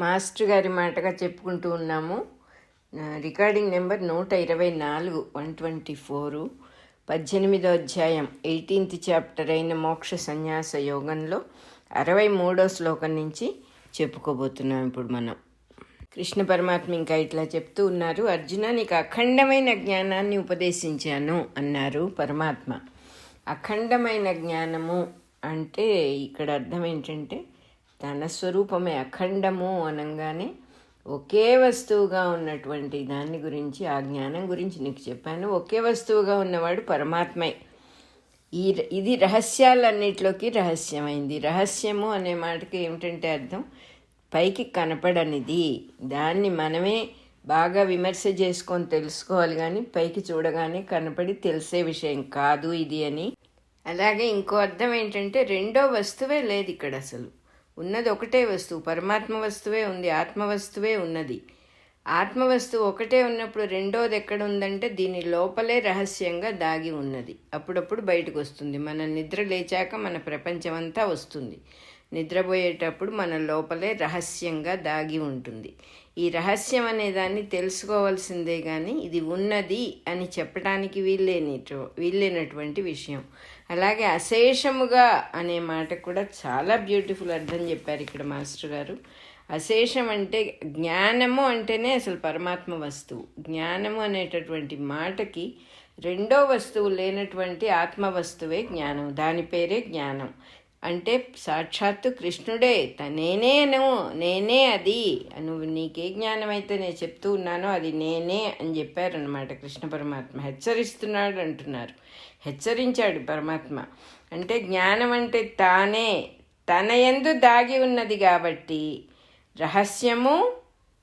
Master గారి మాటగా చెప్పుకుంటూ ఉన్నాము. రికార్డింగ్ నెంబర్ 124, 124, 18వ అధ్యాయం 18th చాప్టర్ అయిన మోక్ష సన్యాస యోగంలో 63వ శ్లోకం నుంచి చెప్పుకోబోతున్నాం. ఇప్పుడు మనం కృష్ణ పరమాత్మ ఇంకా ఇట్లా చెప్తూ ఉన్నారు. అర్జున, నీకు అఖండమైన జ్ఞానాన్ని ఉపదేశించాను అన్నారు పరమాత్మ. అఖండమైన జ్ఞానము అంటే ఇక్కడ అర్థం ఏంటంటే తన స్వరూపమే. అఖండము అనగానే ఒకే వస్తువుగా ఉన్నటువంటి దాని గురించి, ఆ జ్ఞానం గురించి నీకు చెప్పాను. ఒకే వస్తువుగా ఉన్నవాడు పరమాత్మే. ఇది రహస్యాలన్నిటిలోకి రహస్యమైంది. రహస్యము అనే మాటకి ఏమిటంటే అర్థం పైకి కనపడనిది. దాన్ని మనమే బాగా విమర్శ చేసుకొని తెలుసుకోవాలి, కానీ పైకి చూడగానే కనపడి తెలిసే విషయం కాదు ఇది అని. అలాగే ఇంకో అర్థం ఏంటంటే రెండో వస్తువే లేదు ఇక్కడ. అసలు ఉన్నది ఒకటే వస్తువు, పరమాత్మ వస్తువే ఉంది, ఆత్మ వస్తువే ఉన్నది. ఆత్మ వస్తువు ఒకటే ఉన్నప్పుడు రెండోది ఎక్కడ ఉందంటే దీని లోపలే రహస్యంగా దాగి ఉన్నది. అప్పుడప్పుడు బయటకు వస్తుంది. మన నిద్ర లేచాక మన ప్రపంచం అంతా వస్తుంది. నిద్రపోయేటప్పుడు మన లోపలే రహస్యంగా దాగి ఉంటుంది. ఈ రహస్యం అనే దాన్ని తెలుసుకోవాల్సిందే, కానీ ఇది ఉన్నది అని చెప్పడానికి వీల్లేనటువంటి విషయం. అలాగే అశేషముగా అనే మాట కూడా చాలా బ్యూటిఫుల్ అర్థం చెప్పారు ఇక్కడ మాస్టర్ గారు. అశేషం అంటే జ్ఞానము అంటేనే అసలు పరమాత్మ వస్తువు. జ్ఞానము అనేటటువంటి మాటకి రెండో వస్తువు లేనటువంటి ఆత్మ వస్తువే జ్ఞానం. దాని పేరే జ్ఞానం. అంటే సాక్షాత్తు కృష్ణుడే నేనే అది. నువ్వు నీకే జ్ఞానం అయితే నేను చెప్తూ ఉన్నానో అది నేనే అని చెప్పారనమాట కృష్ణ పరమాత్మ. హెచ్చరిస్తున్నాడు అంటున్నారు. హెచ్చరించాడు పరమాత్మ. అంటే జ్ఞానం అంటే తానే, తన యందు దాగి ఉన్నది కాబట్టి రహస్యము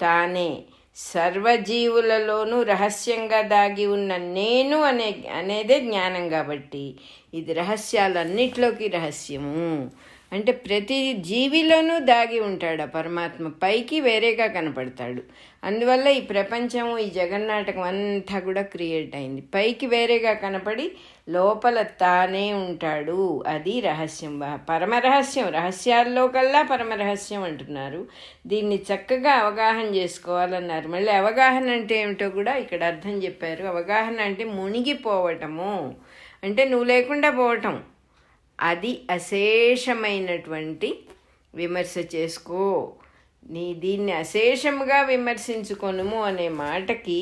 తానే. సర్వజీవులలోనూ రహస్యంగా దాగి ఉన్న నేను అనేదే జ్ఞానం కాబట్టి ఇది రహస్యాలన్నిటిలోకి రహస్యము. అంటే ప్రతి జీవిలోనూ దాగి ఉంటాడు ఆ పరమాత్మ. పైకి వేరేగా కనపడతాడు. అందువల్ల ఈ ప్రపంచము, ఈ జగన్నాటకం అంతా కూడా క్రియేట్ అయింది. పైకి వేరేగా కనపడి లోపల తానే ఉంటాడు. అది రహస్యం, పరమరహస్యం. రహస్యాల్లో కల్లా పరమరహస్యం అంటున్నారు. దీన్ని చక్కగా అవగాహన చేసుకోవాలన్నారు. మళ్ళీ అవగాహన అంటే ఏమిటో కూడా ఇక్కడ అర్థం చెప్పారు. అవగాహన అంటే మునిగిపోవటము, అంటే నువ్వు లేకుండా పోవటం. అది అశేషమైనటువంటి విమర్శ చేసుకో. దీన్ని అశేషముగా విమర్శించుకొనుము అనే మాటకి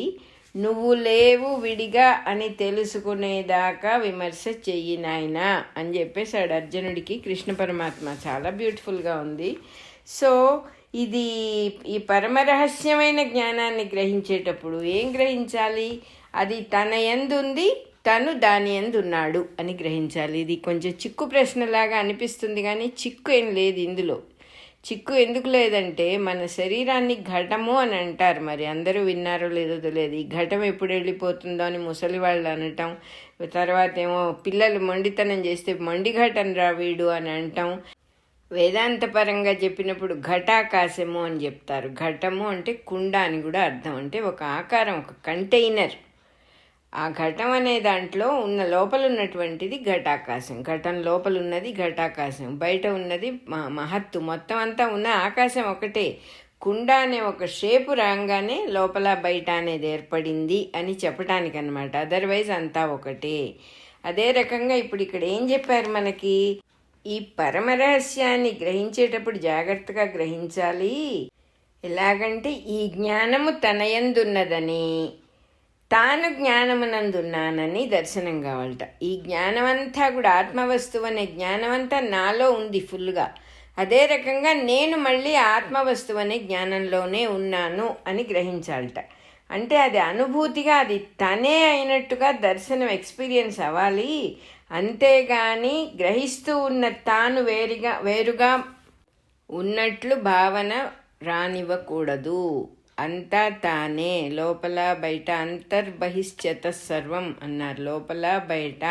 నువ్వు లేవు విడిగా అని తెలుసుకునేదాకా విమర్శ చెయ్యి నాయనా అని చెప్పేశాడు అర్జునుడికి కృష్ణ పరమాత్మ. చాలా బ్యూటిఫుల్గా ఉంది. సో ఇది ఈ పరమరహస్యమైన జ్ఞానాన్ని గ్రహించేటప్పుడు ఏం గ్రహించాలి? అది తన యందు ఉంది, తను దాని యందు ఉన్నాడు అని గ్రహించాలి. ఇది కొంచెం చిక్కు ప్రశ్నలాగా అనిపిస్తుంది, కానీ చిక్కు ఏం లేదు ఇందులో. చిక్కు ఎందుకు లేదంటే మన శరీరాన్ని ఘటము అని అంటారు. మరి అందరూ విన్నారో లేదో తెలియదు. ఈ ఘటం ఎప్పుడు వెళ్ళిపోతుందో అని ముసలి వాళ్ళు అనటం, తర్వాత ఏమో పిల్లలు మొండితనం చేస్తే మొండి ఘటం రా వీడు అని అంటాం. వేదాంతపరంగా చెప్పినప్పుడు ఘటాకాశము అని చెప్తారు. ఘటము అంటే కుండ అని కూడా అర్థం. అంటే ఒక ఆకారం, ఒక కంటైనర్. ఆ ఘటం అనే దాంట్లో ఉన్న లోపల ఉన్నటువంటిది ఘటాకాశం. ఘటం లోపల ఉన్నది ఘటాకాశం, బయట ఉన్నది మహత్తు. మొత్తం అంతా ఉన్న ఆకాశం ఒకటే. కుండ అనే ఒక షేపు రాగానే లోపల బయట అనేది ఏర్పడింది అని చెప్పటానికి అనమాట. అదర్వైజ్ అంతా ఒకటే. అదే రకంగా ఇప్పుడు ఇక్కడ ఏం చెప్పారు మనకి? ఈ పరమరహస్యాన్ని గ్రహించేటప్పుడు జాగ్రత్తగా గ్రహించాలి. ఎలాగంటే ఈ జ్ఞానము తన యందున్నదని, తాను జ్ఞానమునందున్నానని దర్శనం కావాలట. ఈ జ్ఞానమంతా కూడా ఆత్మవస్తువు అనే జ్ఞానమంతా నాలో ఉంది ఫుల్గా. అదే రకంగా నేను మళ్ళీ ఆత్మవస్తువు అనే జ్ఞానంలోనే ఉన్నాను అని గ్రహించాలట. అంటే అది అనుభూతిగా, అది తనే అయినట్టుగా దర్శనం, ఎక్స్పీరియన్స్ అవ్వాలి. అంతేగాని గ్రహిస్తూ ఉన్న తాను వేరుగా ఉన్నట్లు భావన రానివ్వకూడదు. అంతా తానే, లోపల బయట. అంతర్బహిశ్చత సర్వం అన్నారు. లోపల బయట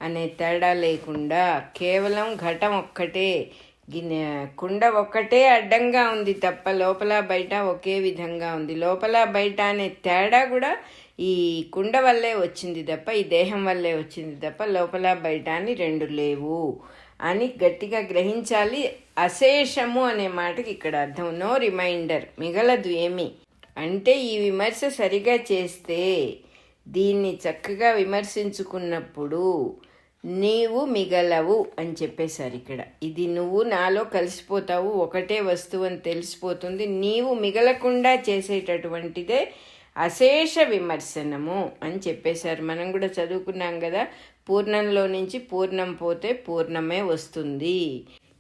అనే తేడా లేకుండా కేవలం ఘటం ఒక్కటే, కుండ ఒక్కటే అడ్డంగా ఉంది తప్ప లోపల బయట ఒకే విధంగా ఉంది. లోపల బయట అనే తేడా కూడా ఈ కుండ వల్లే వచ్చింది తప్ప, ఈ దేహం వల్లే వచ్చింది తప్ప లోపల బయట అని రెండు లేవు అని గట్టిగా గ్రహించాలి. అశేషము అనే మాటకి ఇక్కడ అర్థం నో రిమైండర్, మిగలదు ఏమి అంటే ఈ విమర్శ సరిగా చేస్తే, దీన్ని చక్కగా విమర్శించుకున్నప్పుడు నీవు మిగలవు అని చెప్పేశారు ఇక్కడ. ఇది నువ్వు నాలో కలిసిపోతావు, ఒకటే వస్తువు అని తెలిసిపోతుంది. నీవు మిగలకుండా చేసేటటువంటిదే అశేష విమర్శనము అని చెప్పేశారు. మనం కూడా చదువుకున్నాం కదా, పూర్ణంలో నుంచి పూర్ణం పోతే పూర్ణమే వస్తుంది.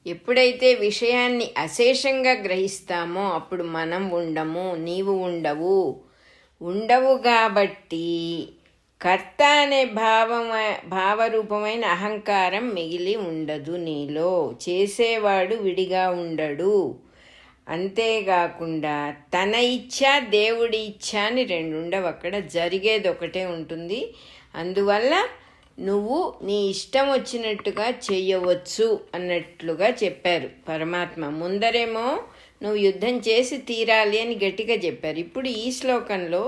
ఎప్పుడైతే విషయాన్ని అశేషంగా గ్రహిస్తామో అప్పుడు మనం ఉండము, నీవు ఉండవు కాబట్టి కర్త అనే భావరూపమైన అహంకారం మిగిలి ఉండదు నీలో. చేసేవాడు విడిగా ఉండడు. అంతేకాకుండా తన ఇచ్ఛ దేవుడి ఇచ్ఛ అని రెండు ఉండవు, అక్కడ జరిగేది ఒకటే ఉంటుంది. అందువల్ల నువ్వు నీ ఇష్టం వచ్చినట్టుగా చెయ్యవచ్చు అన్నట్లుగా చెప్పారు పరమాత్మ. ముందరేమో నువ్వు యుద్ధం చేసి తీరాలి అని గట్టిగా చెప్పారు. ఇప్పుడు ఈ శ్లోకంలో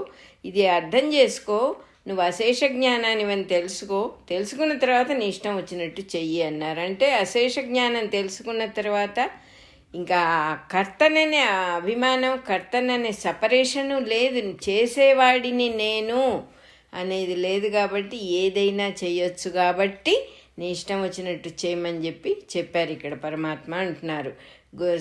ఇది అర్థం చేసుకో, నువ్వు అశేష జ్ఞానాన్ని అని తెలుసుకున్న తర్వాత నీ ఇష్టం వచ్చినట్టు చెయ్యి అన్నారు. అంటే అశేష జ్ఞానం తెలుసుకున్న తర్వాత ఇంకా కర్తననే అభిమానం, కర్తననే సపరేషను లేదు, చేసేవాడిని నేను అనేది లేదు. కాబట్టి ఏదైనా చేయొచ్చు, కాబట్టి నీ ఇష్టం వచ్చినట్టు చేయమని చెప్పారు ఇక్కడ పరమాత్మ అంటున్నారు.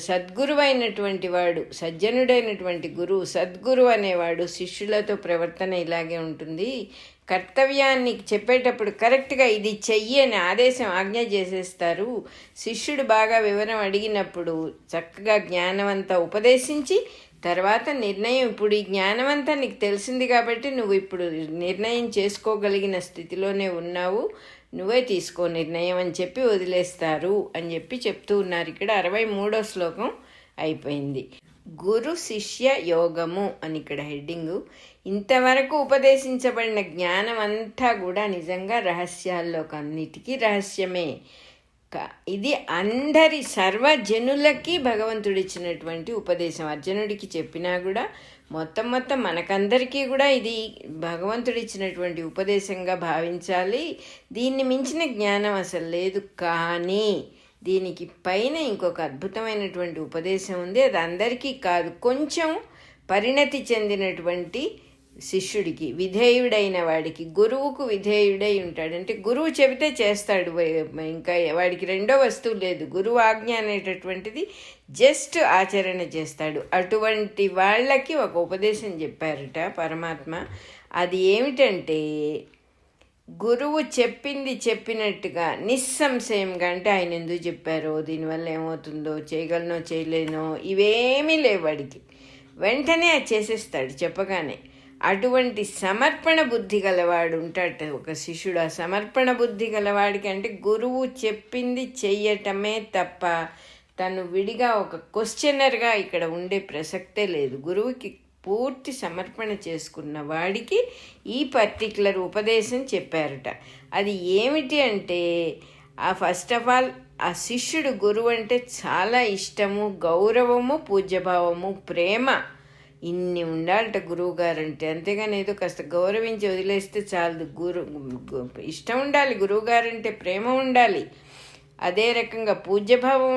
సద్గురువు అయినటువంటి వాడు, సజ్జనుడైనటువంటి గురువు, సద్గురువు అనేవాడు శిష్యులతో ప్రవర్తన ఇలాగే ఉంటుంది. కర్తవ్యాన్ని చెప్పేటప్పుడు కరెక్ట్గా ఇది చెయ్యి అని ఆజ్ఞ చేసేస్తారు. శిష్యుడు బాగా వివరం అడిగినప్పుడు చక్కగా జ్ఞానమంతా ఉపదేశించి తర్వాత నిర్ణయం, ఇప్పుడు ఈ జ్ఞానమంతా నీకు తెలిసింది కాబట్టి నువ్వు ఇప్పుడు నిర్ణయం చేసుకోగలిగిన స్థితిలోనే ఉన్నావు, నువ్వే తీసుకో నిర్ణయం అని చెప్పి వదిలేస్తారు అని చెప్తూ ఉన్నారు. ఇక్కడ 63వ శ్లోకం అయిపోయింది. గురు శిష్య యోగము అని ఇక్కడ హెడ్డింగు. ఇంతవరకు ఉపదేశించబడిన జ్ఞానం అంతా కూడా నిజంగా రహస్యాల్లో అన్నిటికీ రహస్యమే. ఇది అందరి సర్వజనులకి భగవంతుడిచ్చినటువంటి ఉపదేశం. అర్జునుడికి చెప్పినా కూడా మొత్తం మనకందరికీ కూడా ఇది భగవంతుడిచ్చినటువంటి ఉపదేశంగా భావించాలి. దీన్ని మించిన జ్ఞానం అసలు లేదు. కానీ దీనికి పైన ఇంకొక అద్భుతమైనటువంటి ఉపదేశం ఉంది. అది అందరికీ కాదు, కొంచెం పరిణతి చెందినటువంటి శిష్యుడికి, విధేయుడైన వాడికి, గురువుకు విధేయుడై ఉంటాడు. అంటే గురువు చెబితే చేస్తాడు, ఇంకా వాడికి రెండో వస్తువు లేదు. గురువు ఆజ్ఞ అనేటటువంటిది జస్ట్ ఆచరణ చేస్తాడు. అటువంటి వాళ్ళకి ఒక ఉపదేశం చెప్పారట పరమాత్మ. అది ఏమిటంటే, గురువు చెప్పినట్టుగా నిస్సంశయంగా, అంటే ఆయన ఎందుకు చెప్పారో, దీనివల్ల ఏమవుతుందో, చేయగలనో చేయలేనో ఇవేమీ లేవు వాడికి. వెంటనే అది చేసేస్తాడు చెప్పగానే. అటువంటి సమర్పణ బుద్ధి గలవాడు ఉంటాడు ఒక శిష్యుడు. ఆ సమర్పణ బుద్ధి గలవాడికి, అంటే గురువు చెప్పింది చెయ్యటమే తప్ప తను విడిగా ఒక క్వశ్చనర్గా ఇక్కడ ఉండే ప్రసక్తే లేదు. గురువుకి పూర్తి సమర్పణ చేసుకున్న వాడికి ఈ పర్టిక్యులర్ ఉపదేశం చెప్పారట. అది ఏమిటి అంటే, ఫస్ట్ ఆఫ్ ఆల్ ఆ శిష్యుడు గురువు అంటే చాలా ఇష్టము, గౌరవము, పూజ్యభావము, ప్రేమ, ఇన్ని ఉండాలట గురువు గారంటే. అంతేగాని ఏదో కాస్త గౌరవించి వదిలేస్తే చాలు. ఇష్టం ఉండాలి, గురువు గారంటే ప్రేమ ఉండాలి. అదే రకంగా పూజ్యభావం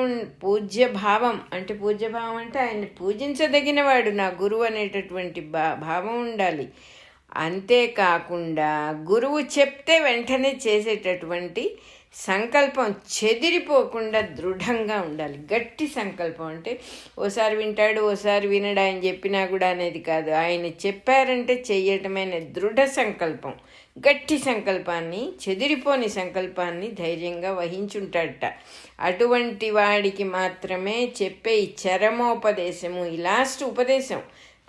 అంటే ఆయన్ని పూజించదగినవాడు నా గురువు అనేటటువంటి భావం ఉండాలి. అంతేకాకుండా గురువు చెప్తే వెంటనే చేసేటటువంటి సంకల్పం చెదిరిపోకుండా దృఢంగా ఉండాలి. గట్టి సంకల్పం అంటే ఓసారి వింటాడు ఓసారి వినడు, ఆయన చెప్పినా కూడా అనేది కాదు. ఆయన చెప్పారంటే చెయ్యటమైన దృఢ సంకల్పం, గట్టి సంకల్పాన్ని, చెదిరిపోని సంకల్పాన్ని ధైర్యంగా వహించుంటాడట. అటువంటి వాడికి మాత్రమే చెప్పే ఈ చరమోపదేశము, ఈ లాస్ట్ ఉపదేశం,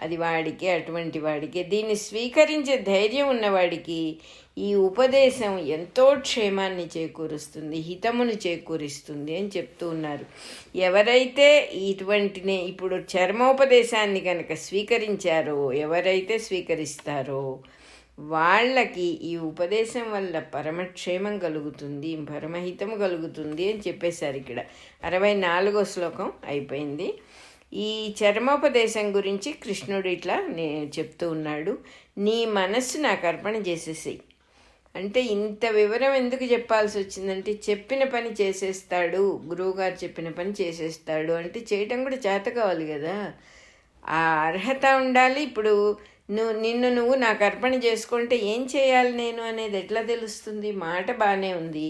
అది వాడికి, అటువంటి వాడికి, దీన్ని స్వీకరించే ధైర్యం ఉన్నవాడికి ఈ ఉపదేశం ఎంతో క్షేమాన్ని చేకూరుస్తుంది, హితమును చేకూరుస్తుంది అని చెప్తూ ఉన్నారు. ఎవరైతే ఇటువంటినే ఇప్పుడు చర్మోపదేశాన్ని కనుక స్వీకరించారో, ఎవరైతే స్వీకరిస్తారో వాళ్ళకి ఈ ఉపదేశం వల్ల పరమక్షేమం కలుగుతుంది, పరమహితము కలుగుతుంది అని చెప్పేశారు. ఇక్కడ 64వ శ్లోకం అయిపోయింది. ఈ చర్మోపదేశం గురించి కృష్ణుడు ఇట్లా చెప్తూ ఉన్నాడు. నీ మనస్సు నాకు అర్పణ చేసేసేయి అంటే ఇంత వివరం ఎందుకు చెప్పాల్సి వచ్చిందంటే చెప్పిన పని చేసేస్తాడు, గురువుగారు చెప్పిన పని చేసేస్తాడు అంటే చేయటం కూడా చేత కావాలి కదా, ఆ అర్హత ఉండాలి. ఇప్పుడు నువ్వు నాకు అర్పణ చేసుకుంటే ఏం చేయాలి నేను అనేది ఎట్లా తెలుస్తుంది? మాట బాగానే ఉంది,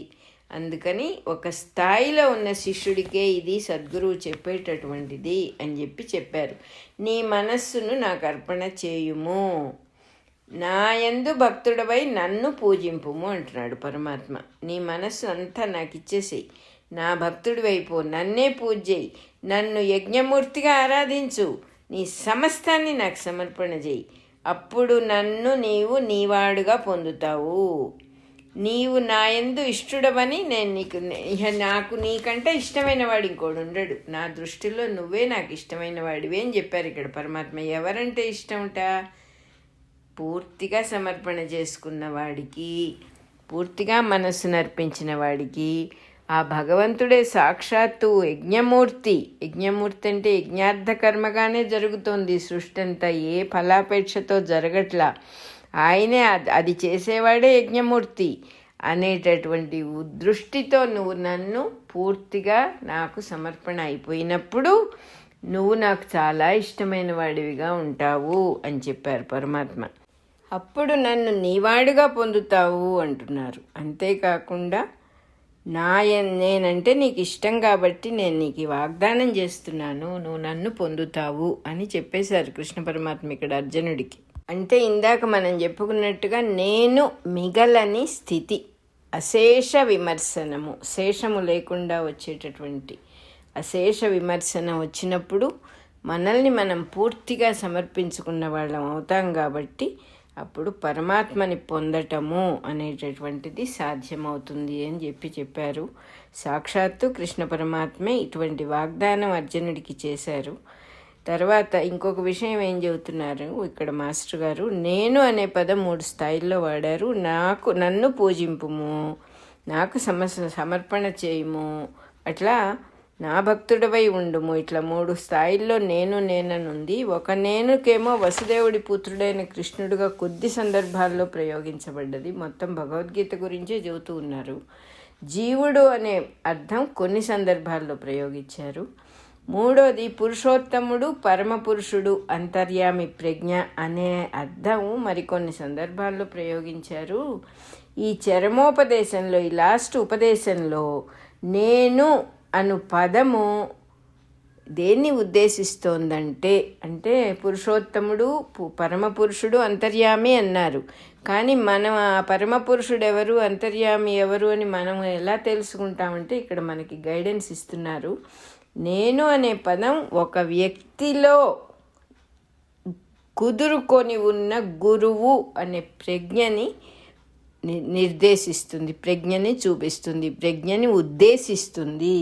అందుకని ఒక స్థాయిలో ఉన్న శిష్యుడికే ఇది సద్గురువు చెప్పేటటువంటిది అని చెప్పారు. నీ మనస్సును నాకు అర్పణ చేయుము, నా యందు భక్తుడవై నన్ను పూజింపుము అంటున్నాడు పరమాత్మ. నీ మనస్సు అంతా నాకు ఇచ్చేసేయి, నా భక్తుడివైపో, నన్నే పూజ చేయి, నన్ను యజ్ఞమూర్తిగా ఆరాధించు, నీ సమస్తాన్ని నాకు సమర్పణ చేయి, అప్పుడు నన్ను నీవు నీవాడుగా పొందుతావు. నీవు నా యందు ఇష్టడవని నేను నాకు నీకంటే ఇష్టమైన వాడు ఇంకోడు ఉండడు, నా దృష్టిలో నువ్వే నాకు ఇష్టమైన వాడివి అని చెప్పారు ఇక్కడ పరమాత్మ. ఎవరంటే ఇష్టంట? పూర్తిగా సమర్పణ చేసుకున్న వాడికి, పూర్తిగా మనస్సు నర్పించిన వాడికి ఆ భగవంతుడే సాక్షాత్తు యజ్ఞమూర్తి. యజ్ఞమూర్తి అంటే యజ్ఞార్థ కర్మగానే జరుగుతోంది సృష్టి అంతా, ఏ ఫలాపేక్షతో జరగట్లా, ఆయనే అది చేసేవాడే యజ్ఞమూర్తి అనేటటువంటి దృష్టితో నువ్వు నన్ను పూర్తిగా నాకు సమర్పణ అయిపోయినప్పుడు నువ్వు నాకు చాలా ఇష్టమైన వాడివిగా ఉంటావు అని చెప్పారు పరమాత్మ. అప్పుడు నన్ను నీవాడుగా పొందుతావు అంటున్నారు. అంతేకాకుండా నేనంటే నీకు ఇష్టం కాబట్టి నేను నీకు వాగ్దానం చేస్తున్నాను, నువ్వు నన్ను పొందుతావు అని చెప్పేశారు కృష్ణ పరమాత్మ ఇక్కడ అర్జునుడికి. అంటే ఇందాక మనం చెప్పుకున్నట్టుగా నేను మిగలని స్థితి, అశేష విమర్శనము, శేషము లేకుండా వచ్చేటటువంటి అశేష విమర్శన వచ్చినప్పుడు మనల్ని మనం పూర్తిగా సమర్పించుకున్న వాళ్ళం అవుతాం కాబట్టి అప్పుడు పరమాత్మని పొందటము అనేటటువంటిది సాధ్యమవుతుంది అని చెప్పారు. సాక్షాత్తు కృష్ణ పరమాత్మే ఇటువంటి వాగ్దానం అర్జునుడికి చేశారు. తర్వాత ఇంకొక విషయం ఏం చెబుతున్నారు ఇక్కడ మాస్టర్ గారు, నేను అనే పదం 3 స్థాయిల్లో వాడారు. నన్ను పూజింపుము, నాకు సమర్పణ చేయుము, అట్లా నా భక్తుడవై ఉండుము, ఇట్లా 3 స్థాయిల్లో నేననుంది. ఒక నేనుకేమో వసుదేవుడి పుత్రుడైన కృష్ణుడుగా కొద్ది సందర్భాల్లో ప్రయోగించబడ్డది. మొత్తం భగవద్గీత గురించే చెబుతూ ఉన్నారు. జీవుడు అనే అర్థం కొన్ని సందర్భాల్లో ప్రయోగించారు. 3వది పురుషోత్తముడు, పరమపురుషుడు, అంతర్యామి ప్రజ్ఞ అనే అర్థం మరికొన్ని సందర్భాల్లో ప్రయోగించారు. ఈ చరమోపదేశంలో, ఈ లాస్ట్ ఉపదేశంలో నేను అను పదము దేన్ని ఉద్దేశిస్తోందంటే, అంటే పురుషోత్తముడు, పరమపురుషుడు, అంతర్యామి అన్నారు. కానీ మనం ఆ పరమపురుషుడు ఎవరు, అంతర్యామి ఎవరు అని మనం ఎలా తెలుసుకుంటామంటే ఇక్కడ మనకి గైడెన్స్ ఇస్తున్నారు. నేను అనే పదం ఒక వ్యక్తిలో కుదురుకొని ఉన్న గురువు అనే ప్రజ్ఞని నిర్దేశిస్తుంది, ప్రజ్ఞని చూపిస్తుంది, ప్రజ్ఞని ఉద్దేశిస్తుంది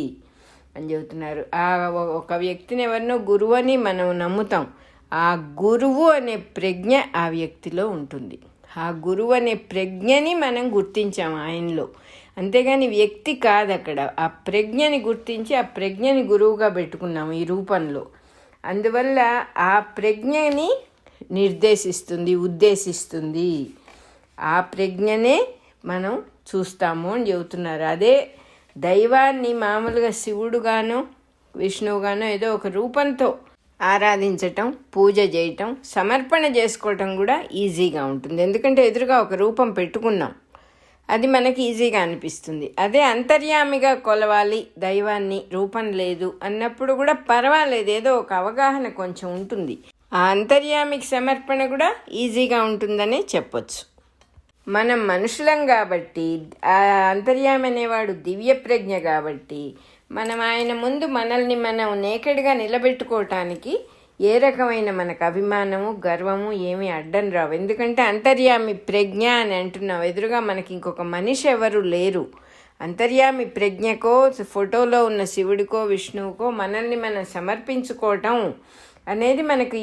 అని చెబుతున్నారు. ఆ ఒక వ్యక్తిని ఎవరినో గురువు అని మనం నమ్ముతాం, ఆ గురువు అనే ప్రజ్ఞ ఆ వ్యక్తిలో ఉంటుంది. ఆ గురువు అనే ప్రజ్ఞని మనం గుర్తించాం ఆయనలో, అంతేగాని వ్యక్తి కాదు అక్కడ. ఆ ప్రజ్ఞని గుర్తించి ఆ ప్రజ్ఞని గురువుగా పెట్టుకున్నాము ఈ రూపంలో. అందువల్ల ఆ ప్రజ్ఞని నిర్దేశిస్తుంది, ఉద్దేశిస్తుంది, ఆ ప్రజ్ఞనే మనం చూస్తాము అని చెబుతున్నారు. అదే దైవాన్ని మామూలుగా శివుడుగానో విష్ణువుగానో ఏదో ఒక రూపంతో ఆరాధించటం, పూజ చేయటం, సమర్పణ చేసుకోవటం కూడా ఈజీగా ఉంటుంది. ఎందుకంటే ఎదురుగా ఒక రూపం పెట్టుకున్నాం, అది మనకి ఈజీగా అనిపిస్తుంది. అదే అంతర్యామిగా కొలవాలి దైవాన్ని, రూపం లేదు అన్నప్పుడు కూడా పర్వాలేదు, ఏదో ఒక అవగాహన కొంచెం ఉంటుంది. ఆ అంతర్యామికి సమర్పణ కూడా ఈజీగా ఉంటుందనే చెప్పొచ్చు. మనం మనుషులం కాబట్టి, ఆ అంతర్యామి అనేవాడు దివ్య ప్రజ్ఞ కాబట్టి మనం ఆయన ముందు మనల్ని మనం నేకెడ్గా నిలబెట్టుకోవటానికి ఏ రకమైన మనకు అభిమానము, గర్వము ఏమీ అడ్డం రావు. ఎందుకంటే అంతర్యామి ప్రజ్ఞ అని అంటున్నాం, ఎదురుగా మనకి ఇంకొక మనిషి ఎవరు లేరు. అంతర్యామి ప్రజ్ఞకో, ఫోటోలో ఉన్న శివుడికో విష్ణువుకో మనల్ని మనం సమర్పించుకోవటం అనేది మనకి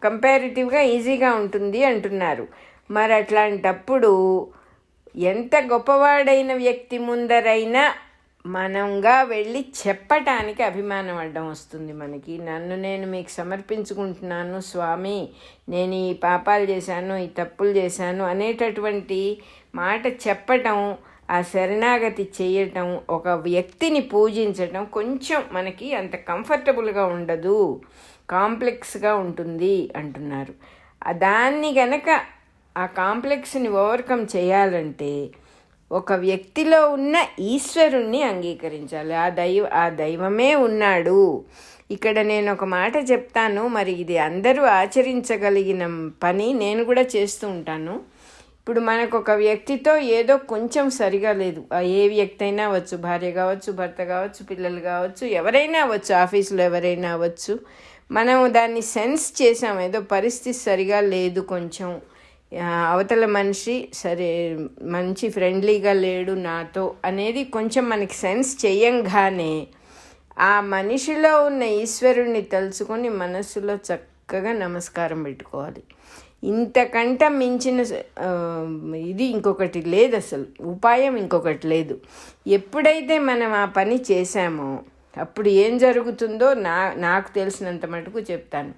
కంపారిటివ్గా ఈజీగా ఉంటుంది అంటున్నారు. మరి అట్లాంటప్పుడు ఎంత గొప్పవాడైన వ్యక్తి ముందరైనా మనంగా వెళ్ళి చెప్పటానికి అభిమానం అడ్డం వస్తుంది మనకి. నన్ను నేను మీకు సమర్పించుకుంటున్నాను స్వామి, నేను ఈ పాపాలు చేశాను, ఈ తప్పులు చేశాను అనేటటువంటి మాట చెప్పటం, ఆ శరణాగతి చేయటం, ఒక వ్యక్తిని పూజించటం కొంచెం మనకి అంత కంఫర్టబుల్గా ఉండదు, కాంప్లెక్స్గా ఉంటుంది అంటున్నారు. దాన్ని గనక ఆ కాంప్లెక్స్ని ఓవర్కమ్ చేయాలంటే ఒక వ్యక్తిలో ఉన్న ఈశ్వరుణ్ణి అంగీకరించాలి. ఆ దైవమే ఉన్నాడు. ఇక్కడ నేను ఒక మాట చెప్తాను, మరి ఇది అందరూ ఆచరించగలిగిన పని, నేను కూడా చేస్తూ ఉంటాను. ఇప్పుడు మనకు ఒక వ్యక్తితో ఏదో కొంచెం సరిగా లేదు, ఏ వ్యక్తి అయినా అవ్వచ్చు, భార్య కావచ్చు, భర్త కావచ్చు, పిల్లలు కావచ్చు, ఎవరైనా అవ్వచ్చు, ఆఫీసులో ఎవరైనా అవ్వచ్చు. మనం దాన్ని సెన్స్ చేసాం, ఏదో పరిస్థితి సరిగా లేదు, కొంచెం అవతల మనిషి సరే మంచి ఫ్రెండ్లీగా లేడు నాతో అనేది కొంచెం మనకి సెన్స్ చేయంగానే ఆ మనిషిలో ఉన్న ఈశ్వరుణ్ణి తలుచుకొని మనస్సులో చక్కగా నమస్కారం పెట్టుకోవాలి. ఇంతకంట మించిన ఇది ఇంకొకటి లేదు, అసలు ఉపాయం ఇంకొకటి లేదు. ఎప్పుడైతే మనం ఆ పని చేశామో అప్పుడు ఏం జరుగుతుందో నాకు తెలిసినంత మటుకు చెప్తాను.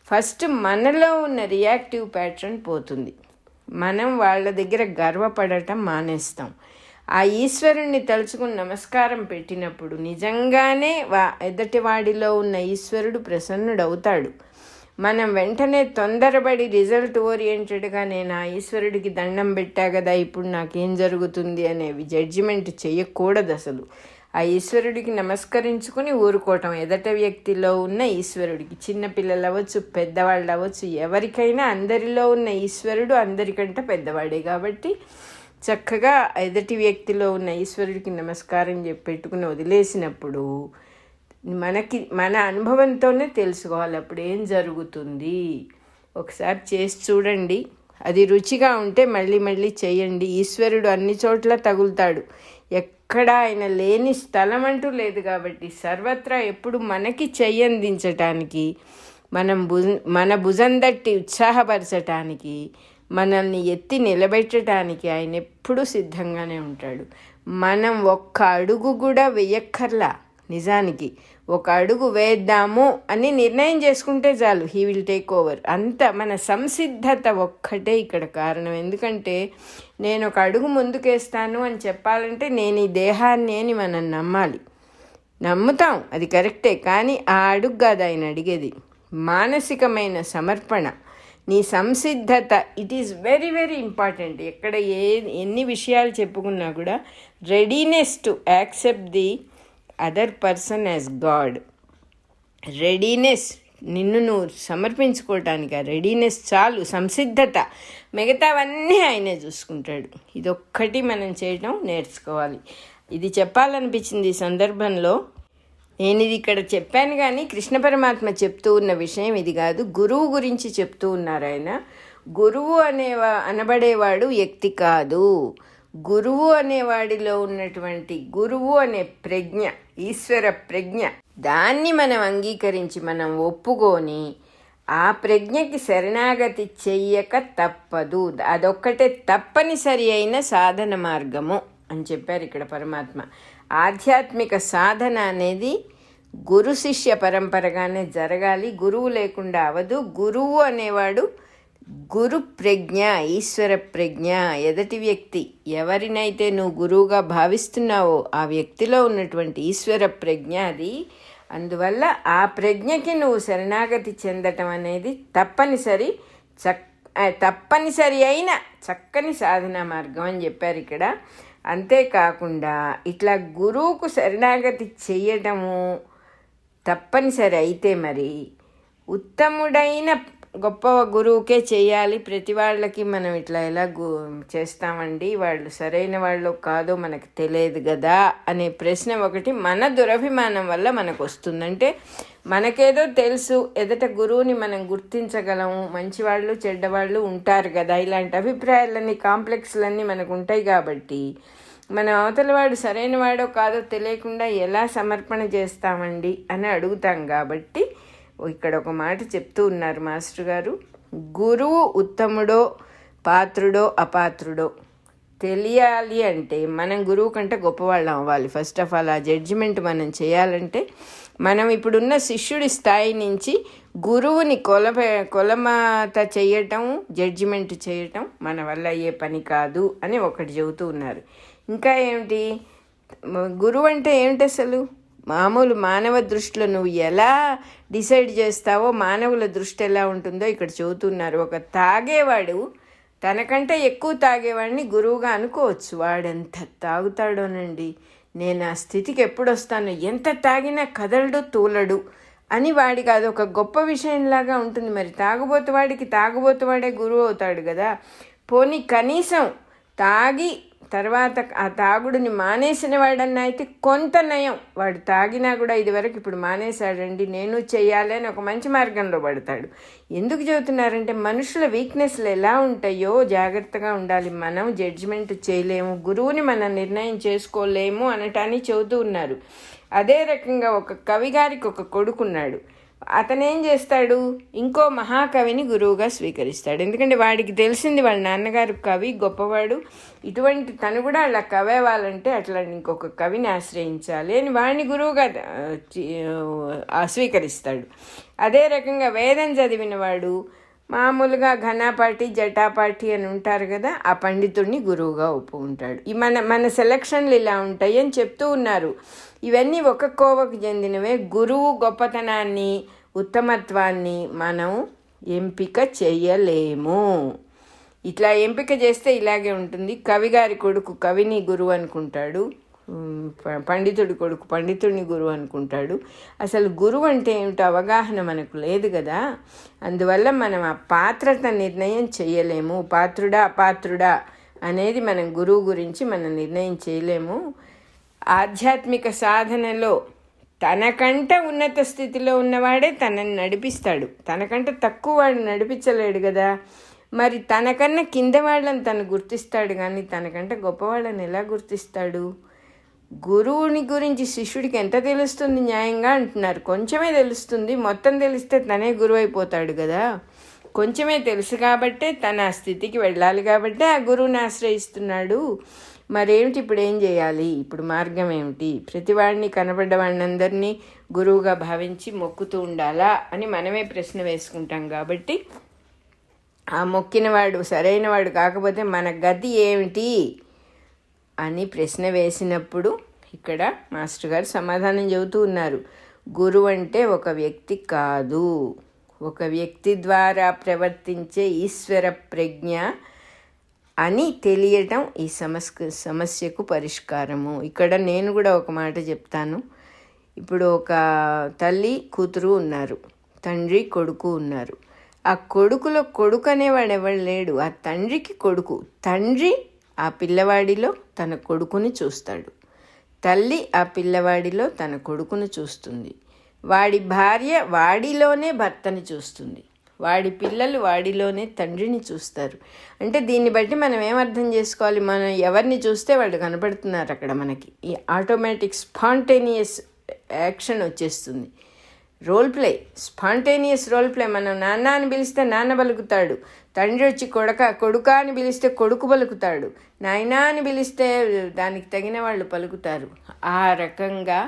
ఫస్ట్ మనలో ఉన్న రియాక్టివ్ ప్యాటర్న్ పోతుంది. మనం వాళ్ళ దగ్గర గర్వపడటం మానేస్తాం. ఆ ఈశ్వరుణ్ణి తలుచుకుని నమస్కారం పెట్టినప్పుడు నిజంగానే ఎదుటివాడిలో ఉన్న ఈశ్వరుడు ప్రసన్నుడవుతాడు. మనం వెంటనే తొందరపడి రిజల్ట్ ఓరియంటెడ్గా నేను ఆ ఈశ్వరుడికి దండం పెట్టా కదా, ఇప్పుడు నాకేం జరుగుతుంది అనేవి జడ్జిమెంట్ చేయకూడదు. అసలు ఆ ఈశ్వరుడికి నమస్కరించుకుని ఊరుకోవటం. ఎదట వ్యక్తిలో ఉన్న ఈశ్వరుడికి, చిన్నపిల్లలు అవ్వచ్చు, పెద్దవాళ్ళు అవ్వచ్చు, ఎవరికైనా అందరిలో ఉన్న ఈశ్వరుడు అందరికంటే పెద్దవాడే కాబట్టి చక్కగా ఎదటి వ్యక్తిలో ఉన్న ఈశ్వరుడికి నమస్కారం పెట్టుకుని వదిలేసినప్పుడు మన అనుభవంతోనే తెలుసుకోవాలి అప్పుడు ఏం జరుగుతుంది. ఒకసారి చేసి చూడండి, అది రుచిగా ఉంటే మళ్ళీ మళ్ళీ చేయండి. ఈశ్వరుడు అన్ని చోట్ల తగులుతాడు, ఎక్కడ ఆయన లేని స్థలం అంటూ లేదు. కాబట్టి సర్వత్రా ఎప్పుడు మనకి చెయ్యందించటానికి, మన భుజం తట్టి ఉత్సాహపరచటానికి, మనల్ని ఎత్తి నిలబెట్టడానికి ఆయన ఎప్పుడూ సిద్ధంగానే ఉంటాడు. మనం ఒక్క అడుగు కూడా వేయక్కర్లా. నిజానికి ఒక అడుగు వేద్దాము అని నిర్ణయం చేసుకుంటే చాలు, హీ విల్ టేక్ ఓవర్. అంత మన సంసిద్ధత ఒక్కటే ఇక్కడ కారణం. ఎందుకంటే నేను ఒక అడుగు ముందుకేస్తాను అని చెప్పాలంటే నేను ఈ దేహాన్ని అని మనం నమ్మాలి. నమ్ముతాం, అది కరెక్టే, కానీ ఆ అడుగు కాదు ఆయన అడిగేది. మానసికమైన సమర్పణ, నీ సంసిద్ధత, it is very very important. ఎక్కడ ఎన్ని విషయాలు చెప్పుకున్నా కూడా readiness to accept the other person as God. Readiness, నిన్ను నువ్వు సమర్పించుకోవటానికి ఆ రెడీనెస్ చాలు, సంసిద్ధత, మిగతావన్నీ ఆయనే చూసుకుంటాడు. ఇదొక్కటి మనం చేయడం నేర్చుకోవాలి. ఇది చెప్పాలనిపించింది ఈ సందర్భంలో. నేను ఇది ఇక్కడ చెప్పాను కానీ కృష్ణ పరమాత్మ చెప్తూ ఉన్న విషయం ఇది కాదు, గురువు గురించి చెప్తూ ఉన్నారు ఆయన. గురువు అనబడేవాడు వ్యక్తి కాదు. గురువు అనేవాడిలో ఉన్నటువంటి గురువు అనే ప్రజ్ఞ, ఈశ్వర ప్రజ్ఞ, దాన్ని మనం అంగీకరించి మనం ఒప్పుకొని ఆ ప్రజ్ఞకి శరణాగతి చెయ్యక తప్పదు. అదొక్కటే తప్పనిసరి అయిన సాధన మార్గము అని చెప్పారు ఇక్కడ పరమాత్మ. ఆధ్యాత్మిక సాధన అనేది గురు శిష్య పరంపరగానే జరగాలి, గురువు లేకుండా అవదు. గురువు అనేవాడు గురు ప్రజ్ఞ, ఈశ్వర ప్రజ్ఞ. ఎదటి వ్యక్తి ఎవరినైతే నువ్వు గురువుగా భావిస్తున్నావో ఆ వ్యక్తిలో ఉన్నటువంటి ఈశ్వర ప్రజ్ఞ అది. అందువల్ల ఆ ప్రజ్ఞకి నువ్వు శరణాగతి చెందటం అనేది తప్పనిసరి అయిన చక్కని సాధనా మార్గం అని చెప్పారు ఇక్కడ. అంతేకాకుండా ఇట్లా గురువుకు శరణాగతి చెయ్యటము తప్పనిసరి అయితే మరి ఉత్తముడైన గొప్ప గురువుకే చేయాలి. ప్రతి వాళ్ళకి మనం ఇట్లా ఎలా చేస్తామండి, వాళ్ళు సరైన వాళ్ళు కాదో మనకు తెలియదు కదా అనే ప్రశ్న ఒకటి మన దురభిమానం వల్ల మనకు వస్తుందంటే, మనకేదో తెలుసు, ఎదుట గురువుని మనం గుర్తించగలము, మంచివాళ్ళు చెడ్డవాళ్ళు ఉంటారు కదా, ఇలాంటి అభిప్రాయాలన్నీ కాంప్లెక్స్లన్నీ మనకు ఉంటాయి. కాబట్టి మనం అవతల వాడు సరైన వాడో కాదో తెలియకుండా ఎలా సమర్పణ చేస్తామండి అని అడుగుతాం. కాబట్టి ఇక్కడ ఒక మాట చెప్తూ ఉన్నారు మాస్టర్ గారు, గురువు ఉత్తముడో పాత్రుడో అపాత్రుడో తెలియాలి అంటే మనం గురువు కంటే గొప్పవాళ్ళం అవ్వాలి. ఫస్ట్ ఆఫ్ ఆల్ ఆ జడ్జిమెంట్ మనం చేయాలంటే మనం ఇప్పుడున్న శిష్యుడి స్థాయి నుంచి గురువుని కొలమాత చేయటం, జడ్జిమెంట్ చేయటం మన వల్ల అయ్యే పని కాదు అని ఒకటి చెబుతూ ఉన్నారు. ఇంకా ఏమిటి, గురువు అంటే ఏమిటి అసలు? మామూలు మానవ దృష్టిలో నువ్వు ఎలా డిసైడ్ చేస్తావో మానవుల దృష్టి ఎలా ఉంటుందో ఇక్కడ చెబుతున్నారు. ఒక తాగేవాడు తనకంటే ఎక్కువ తాగేవాడిని గురువుగా అనుకోవచ్చు. వాడెంత తాగుతాడోనండి, నేను ఆ స్థితికి ఎప్పుడు వస్తాను, ఎంత తాగినా కదలడు తూలడు అని వాడికి అదొక గొప్ప విషయంలాగా ఉంటుంది. మరి తాగుబోతువాడే గురువు అవుతాడు కదా. పోనీ కనీసం తాగి తర్వాత ఆ తాగుడిని మానేసిన వాడన్నా అయితే కొంత నయం. వాడు తాగినా కూడా ఇదివరకు ఇప్పుడు మానేశాడండి, నేను చెయ్యాలి అని ఒక మంచి మార్గంలో పడతాడు. ఎందుకు చెబుతున్నారంటే మనుషుల వీక్నెస్లు ఎలా ఉంటాయో జాగ్రత్తగా ఉండాలి. మనం జడ్జిమెంట్ చేయలేము, గురువుని మనం నిర్ణయం చేసుకోలేము అనటాన్ని చెబుతూ ఉన్నారు. అదే రకంగా ఒక కవి గారికి ఒక కొడుకున్నాడు. అతనేం చేస్తాడు, ఇంకో మహాకవిని గురువుగా స్వీకరిస్తాడు. ఎందుకంటే వాడికి తెలిసింది వాళ్ళ నాన్నగారు కవి గొప్పవాడు, ఇటువంటి తను కూడా అలా కవి అవ్వాలంటే అట్లా ఇంకొక కవిని ఆశ్రయించాలి అని వాడిని గురువుగా స్వీకరిస్తాడు. అదే రకంగా వేదం చదివిన వాడు మామూలుగా ఘనాపాటి జటాపాటి అని ఉంటారు కదా, ఆ పండితుడిని గురువుగా ఒప్పుకుంటాడు. ఈ మన సెలక్షన్లు ఇలా ఉంటాయి అని చెప్తూ ఉన్నారు. ఇవన్నీ ఒక కోవకు చెందినవే. గురువు గొప్పతనాన్ని, ఉత్తమత్వాన్ని మనం ఎంపిక చేయలేము. ఇట్లా ఎంపిక చేస్తే ఇలాగే ఉంటుంది. కవిగారి కొడుకు కవిని గురువు అనుకుంటాడు, పండితుడి కొడుకు పండితుడిని గురువు అనుకుంటాడు. అసలు గురువు అంటే ఏమిటో అవగాహన మనకు లేదు కదా. అందువల్ల మనం ఆ పాత్రత నిర్ణయం చేయలేము. పాత్రుడా అపాత్రుడా అనేది మనం గురువు గురించి మనం నిర్ణయం చేయలేము. ఆధ్యాత్మిక సాధనలో తనకంటే ఉన్నత స్థితిలో ఉన్నవాడే తనని నడిపిస్తాడు, తనకంటే తక్కువ వాడు నడిపించలేడు కదా. మరి తనకన్నా కింద వాళ్ళని తను గుర్తిస్తాడు, కానీ తనకంటే గొప్పవాళ్ళని ఎలా గుర్తిస్తాడు? గురువుని గురించి శిష్యుడికి ఎంత తెలుస్తుంది న్యాయంగా అంటున్నారు? కొంచెమే తెలుస్తుంది. మొత్తం తెలిస్తే తనే గురువు అయిపోతాడు కదా. కొంచెమే తెలుసు కాబట్టే తన ఆ స్థితికి వెళ్ళాలి కాబట్టే ఆ గురువుని ఆశ్రయిస్తున్నాడు. మరేమిటి ఇప్పుడు ఏం చేయాలి? ఇప్పుడు మార్గం ఏమిటి? ప్రతివాడిని కనబడ్డవాడిని అందరినీ గురువుగా భావించి మొక్కుతూ ఉండాలా అని మనమే ప్రశ్న వేసుకుంటాం. కాబట్టి ఆ మొక్కినవాడు సరైనవాడు కాకపోతే మన గతి ఏమిటి అని ప్రశ్న వేసినప్పుడు ఇక్కడ మాస్టర్ గారు సమాధానం చెబుతూ ఉన్నారు. గురువు అంటే ఒక వ్యక్తి కాదు, ఒక వ్యక్తి ద్వారా ప్రవర్తించే ఈశ్వర ప్రజ్ఞ అని తెలియటం ఈ సమస్యకు పరిష్కారము. ఇక్కడ నేను కూడా ఒక మాట చెప్తాను. ఇప్పుడు ఒక తల్లి కూతురు ఉన్నారు, తండ్రి కొడుకు ఉన్నారు. ఆ కొడుకులో కొడుకు అనేవాడు ఎవడు లేడు, ఆ తండ్రికి కొడుకు. తండ్రి ఆ పిల్లవాడిలో తన కొడుకుని చూస్తాడు, తల్లి ఆ పిల్లవాడిలో తన కొడుకును చూస్తుంది, వాడి భార్య వాడిలోనే భర్తని చూస్తుంది, వాడి పిల్లలు వాడిలోనే తండ్రిని చూస్తారు. అంటే దీన్ని బట్టి మనం ఏమర్థం చేసుకోవాలి? మనం ఎవరిని చూస్తే వాళ్ళు కనపడుతున్నారు అక్కడ మనకి. ఈ ఆటోమేటిక్ స్పాంటేనియస్ యాక్షన్ వచ్చేస్తుంది. Role play, spontaneous role play. మనం నాన్న అని పిలిస్తే నాన్న పలుకుతాడు, తండ్రి వచ్చి కొడుక అని పిలిస్తే కొడుకు పలుకుతాడు, నాయనా అని పిలిస్తే దానికి తగిన వాళ్ళు పలుకుతారు. ఆ రకంగా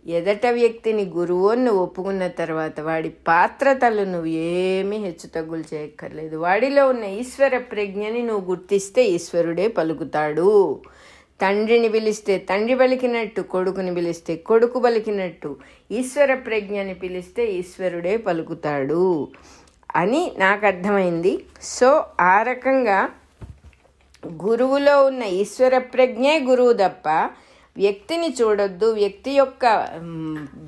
ఎదట వ్యక్తిని గురువు అని ఒప్పుకున్న తర్వాత వాడి పాత్రతలు నువ్వు ఏమీ హెచ్చుతగ్గులు చేయక్కర్లేదు. వాడిలో ఉన్న ఈశ్వర ప్రజ్ఞని నువ్వు గుర్తిస్తే ఈశ్వరుడే పలుకుతాడు. తండ్రిని పిలిస్తే తండ్రి పలికినట్టు, కొడుకుని పిలిస్తే కొడుకు పలికినట్టు, ఈశ్వర ప్రజ్ఞని పిలిస్తే ఈశ్వరుడే పలుకుతాడు అని నాకు అర్థమైంది. సో ఆ రకంగా గురువులో ఉన్న ఈశ్వర ప్రజ్ఞే గురువు తప్ప వ్యక్తిని చూడొద్దు. వ్యక్తి యొక్క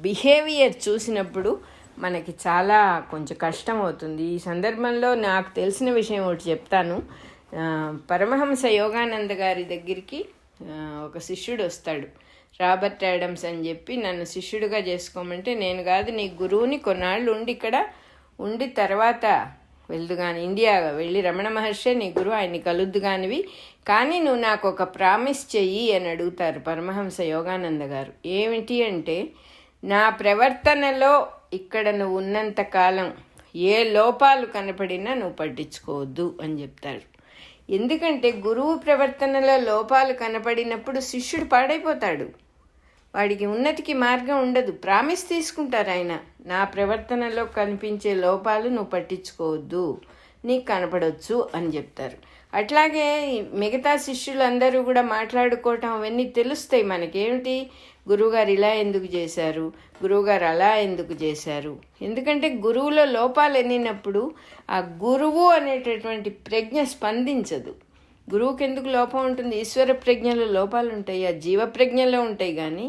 బిహేవియర్ చూసినప్పుడు మనకి చాలా కొంచెం కష్టం అవుతుంది. ఈ సందర్భంలో నాకు తెలిసిన విషయం ఒకటి చెప్తాను. పరమహంస యోగానంద గారి దగ్గరికి ఒక శిష్యుడు వస్తాడు, రాబర్ట్ యాడమ్స్ అని చెప్పి, నన్ను శిష్యుడిగా చేసుకోమంటే, నేను కాదు నీ గురువుని, కొన్నాళ్ళు ఉండి ఇక్కడ ఉండి తర్వాత వెళ్దు కానీ, ఇండియా వెళ్ళి రమణ మహర్షి నీ గురువు, ఆయన్ని కలుద్దు కానివి, కానీ నువ్వు నాకు ఒక ప్రామిస్ చెయ్యి అని అడుగుతారు పరమహంస యోగానంద గారు. ఏమిటి అంటే, నా ప్రవర్తనలో ఇక్కడ నువ్వు ఉన్నంతకాలం ఏ లోపాలు కనపడినా నువ్వు పట్టించుకోవద్దు అని చెప్తారు. ఎందుకంటే గురువు ప్రవర్తనలో లోపాలు కనపడినప్పుడు శిష్యుడు పాడైపోతాడు, వాడికి ఉన్నతికి మార్గం ఉండదు. ప్రామిస్ తీసుకుంటారు ఆయన, నా ప్రవర్తనలో కనిపించే లోపాలు నువ్వు పట్టించుకోవద్దు, నీకు కనపడవచ్చు అని చెప్తారు. అట్లాగే మిగతా శిష్యులందరూ కూడా మాట్లాడుకోవటం అవన్నీ తెలుస్తాయి మనకేమిటి, గురువుగారు ఇలా ఎందుకు చేశారు, గురువుగారు అలా ఎందుకు చేశారు. ఎందుకంటే గురువులో లోపాలు ఎన్నినప్పుడు ఆ గురువు అనేటటువంటి ప్రజ్ఞ స్పందించదు. గురువుకి ఎందుకు లోపం ఉంటుంది? ఈశ్వర ప్రజ్ఞలో లోపాలు ఉంటాయి, ఆ జీవ ప్రజ్ఞలో ఉంటాయి. కానీ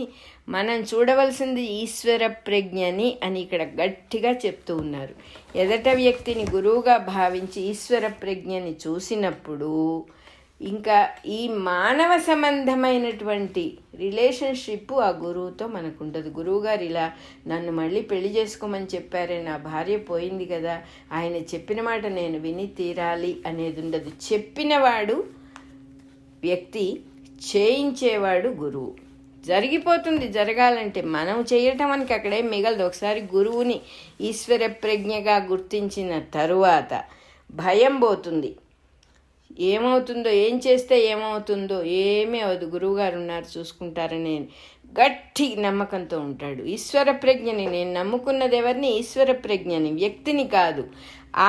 మనం చూడవలసింది ఈశ్వర ప్రజ్ఞని అని ఇక్కడ గట్టిగా చెప్తూ ఉన్నారు. ఎదట వ్యక్తిని గురువుగా భావించి ఈశ్వర ప్రజ్ఞని చూసినప్పుడు ఇంకా ఈ మానవ సంబంధమైనటువంటి రిలేషన్షిప్ ఆ గురువుతో మనకు ఉండదు. గురువుగారు ఇలా నన్ను మళ్ళీ పెళ్లి చేసుకోమని చెప్పారే, నా భార్య పోయింది కదా, ఆయన చెప్పిన మాట నేను విని తీరాలి అనేది ఉండదు. చెప్పినవాడు వ్యక్తి, చేయించేవాడు గురువు. జరిగిపోతుంది జరగాలంటే, మనం చేయటం మనకి అక్కడేం మిగలదు. ఒకసారి గురువుని ఈశ్వర ప్రజ్ఞగా గుర్తించిన తరువాత భయం పోతుంది. ఏమవుతుందో, ఏం చేస్తే ఏమవుతుందో ఏమీ అవదు, గురువుగారు ఉన్నారు చూసుకుంటారని గట్టి నమ్మకంతో ఉంటాడు. ఈశ్వర ప్రజ్ఞని, నేను నమ్ముకున్నది ఎవరిని? ఈశ్వర ప్రజ్ఞని, వ్యక్తిని కాదు,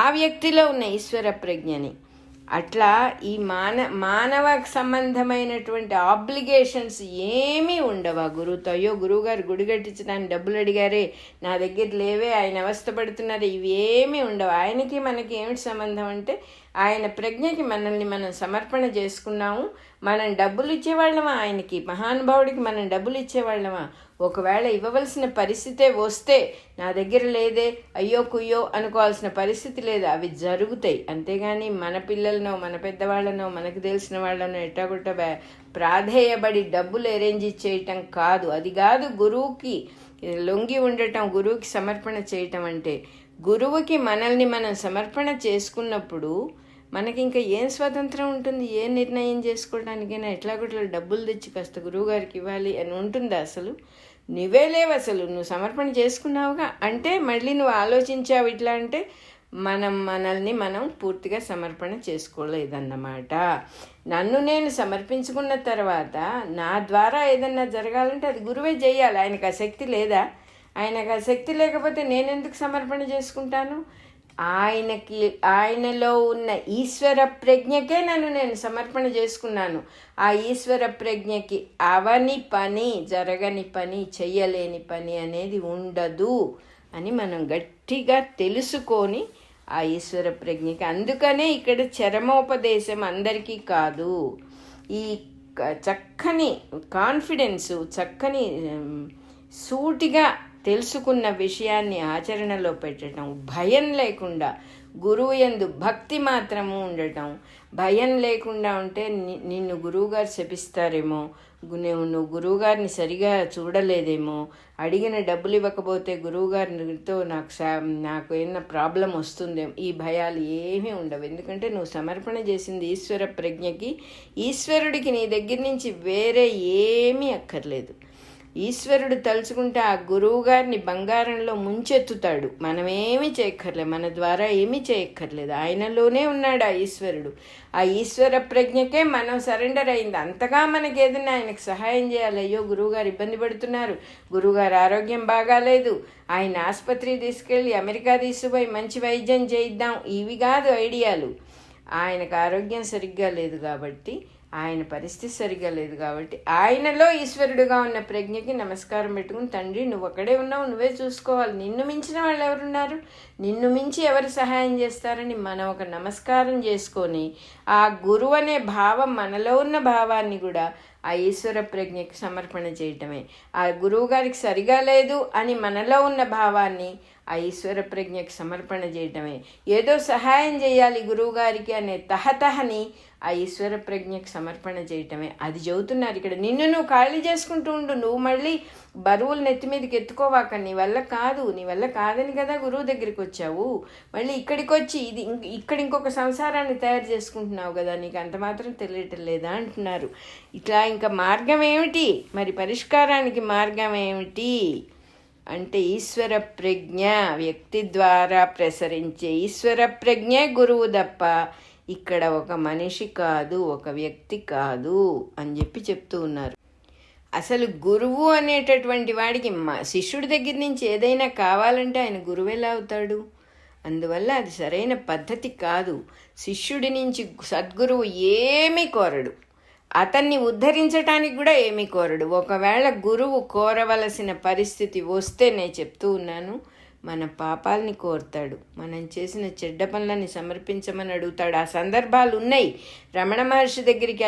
ఆ వ్యక్తిలో ఉన్న ఈశ్వర ప్రజ్ఞని. అట్లా ఈ మానవ సంబంధమైనటువంటి ఆబ్లిగేషన్స్ ఏమీ ఉండవు ఆ గురువుతో. అయ్యో గురువుగారు గుడి కట్టించడానికి డబ్బులు అడిగారే, నా దగ్గర లేవే, ఆయన అవస్థపడుతున్నారు, ఇవి ఏమీ ఉండవు. ఆయనకి మనకి ఏమిటి సంబంధం అంటే, ఆయన ప్రజ్ఞకి మనల్ని మనం సమర్పణ చేసుకున్నాము. మనం డబ్బులు ఇచ్చేవాళ్ళమా ఆయనకి? మహానుభావుడికి మనం డబ్బులు ఇచ్చేవాళ్ళమా? ఒకవేళ ఇవ్వవలసిన పరిస్థితే వస్తే, నా దగ్గర లేదే అయ్యో కుయ్యో అనుకోవాల్సిన పరిస్థితి లేదు, అవి జరుగుతాయి. అంతేగాని మన పిల్లలనో మన పెద్దవాళ్ళనో మనకు తెలిసిన వాళ్ళనో ఎట్టాగుట్ట ప్రాధేయబడి డబ్బులు అరేంజ్ చేయటం కాదు. అది కాదు గురువుకి లొంగి ఉండటం, గురువుకి సమర్పణ చేయటం అంటే. గురువుకి మనల్ని మనం సమర్పణ చేసుకున్నప్పుడు మనకి ఇంకా ఏం స్వతంత్రం ఉంటుంది? ఏ నిర్ణయం చేసుకోవడానికైనా ఎట్లాగొట్లా డబ్బులు తెచ్చి కాస్త గురువుగారికి ఇవ్వాలి అని ఉంటుందా? అసలు నువ్వే లేవు, అసలు నువ్వు సమర్పణ చేసుకున్నావుగా అంటే మళ్ళీ నువ్వు ఆలోచించావు ఇట్లా అంటే మనల్ని మనం పూర్తిగా సమర్పణ చేసుకోలేదన్నమాట. నన్ను నేను సమర్పించుకున్న తర్వాత నా ద్వారా ఏదన్నా జరగాలంటే అది గురువే చేయాలి. ఆయనకు ఆ శక్తి లేదా? ఆయనకు ఆ శక్తి లేకపోతే నేనెందుకు సమర్పణ చేసుకుంటాను? ఆయనలో ఉన్న ఈశ్వర ప్రజ్ఞకే నన్ను నేను సమర్పణ చేసుకున్నాను. ఆ ఈశ్వర ప్రజ్ఞకి అవని పని, జరగని పని, చెయ్యలేని పని అనేది ఉండదు అని మనం గట్టిగా తెలుసుకొని ఆ ఈశ్వర ప్రజ్ఞకి, అందుకనే ఇక్కడ చరమోపదేశం అందరికీ కాదు. ఈ చక్కని కాన్ఫిడెన్సు, చక్కని సూటిగా తెలుసుకున్న విషయాన్ని ఆచరణలో పెట్టడం, భయం లేకుండా గురువు యందు భక్తి మాత్రము ఉండటం. భయం లేకుండా ఉంటే నిన్ను గురువుగారు శపిస్తారేమో, నువ్వు గురువుగారిని సరిగా చూడలేదేమో, అడిగిన డబ్బులు ఇవ్వకపోతే గురువుగారితో నాకు ఏమైనా ప్రాబ్లం వస్తుందేమో, ఈ భయాలు ఏమీ ఉండవు. ఎందుకంటే నువ్వు సమర్పణ చేసింది ఈశ్వర ప్రజ్ఞకి. ఈశ్వరుడికి నీ దగ్గర నుంచి వేరే ఏమీ అక్కర్లేదు. ఈశ్వరుడు తలుచుకుంటే ఆ గురువు గారిని బంగారంలో ముంచెత్తుతాడు. మనమేమీ చేయక్కర్లేదు, మన ద్వారా ఏమీ చేయక్కర్లేదు, ఆయనలోనే ఉన్నాడు ఆ ఈశ్వరుడు. ఆ ఈశ్వర ప్రజ్ఞకే మనం సరెండర్ అయింది. అంతగా మనకి ఏదైనా ఆయనకు సహాయం చేయాలి. అయ్యో గురువుగారు ఇబ్బంది పడుతున్నారు, గురువుగారు ఆరోగ్యం బాగాలేదు, ఆయన ఆసుపత్రికి తీసుకెళ్ళి అమెరికా తీసుకుపోయి మంచి వైద్యం చేయిద్దాం, ఇవి కాదు ఐడియాలు. ఆయనకు ఆరోగ్యం సరిగ్గా లేదు కాబట్టి, ఆయన పరిస్థితి సరిగ్గా లేదు కాబట్టి, ఆయనలో ఈశ్వరుడుగా ఉన్న ప్రజ్ఞకి నమస్కారం పెట్టుకుని, తండ్రి నువ్వు అక్కడే ఉన్నావు, నువ్వే చూసుకోవాలి, నిన్ను మించిన వాళ్ళు ఎవరున్నారు, నిన్ను మించి ఎవరు సహాయం చేస్తారని మనం ఒక నమస్కారం చేసుకొని, ఆ గురువు అనే భావం, మనలో ఉన్న భావాన్ని కూడా ఆ ఈశ్వర ప్రజ్ఞకి సమర్పణ చేయటమే. ఆ గురువు గారికి సరిగా లేదు అని మనలో ఉన్న భావాన్ని ఆ ఈశ్వర ప్రజ్ఞకి సమర్పణ చేయటమే. ఏదో సహాయం చేయాలి గురువుగారికి అనే తహతహని ఆ ఈశ్వర ప్రజ్ఞకి సమర్పణ చేయటమే. అది చెబుతున్నారు ఇక్కడ. నిన్ను నువ్వు ఖాళీ చేసుకుంటూ ఉండు, నువ్వు మళ్ళీ బరువులు నెత్తి మీదకి ఎత్తుకోవాక, నీ వల్ల కాదు, నీ వల్ల కాదని కదా గురువు దగ్గరికి వచ్చావు, మళ్ళీ ఇక్కడికి వచ్చి ఇక్కడ ఇంకొక సంసారాన్ని తయారు చేసుకుంటున్నావు కదా, నీకు అంత మాత్రం తెలియటం లేదా అంటున్నారు. ఇట్లా ఇంకా మార్గం ఏమిటి మరి? పరిష్కారానికి మార్గం ఏమిటి అంటే ఈశ్వర ప్రజ్ఞ, వ్యక్తి ద్వారా ప్రసరించే ఈశ్వర ప్రజ్ఞే గురువు తప్ప ఇక్కడ ఒక మనిషి కాదు, ఒక వ్యక్తి కాదు అని చెప్తూ ఉన్నారు. అసలు గురువు అనేటటువంటి వాడికి శిష్యుడి దగ్గర నుంచి ఏదైనా కావాలంటే ఆయన గురువు ఎలా అవుతాడు? అందువల్ల అది సరైన పద్ధతి కాదు. శిష్యుడి నుంచి సద్గురువు ఏమీ కోరడు, అతన్ని ఉద్ధరించటానికి కూడా ఏమీ కోరడు. ఒకవేళ గురువు కోరవలసిన పరిస్థితి వస్తే నేను చెప్తూ ఉన్నాను, మన పాపాలని కోరుతాడు, మనం చేసిన చెడ్డ పనులని సమర్పించమని అడుగుతాడు. ఆ సందర్భాలు ఉన్నాయి. రమణ మహర్షి దగ్గరికి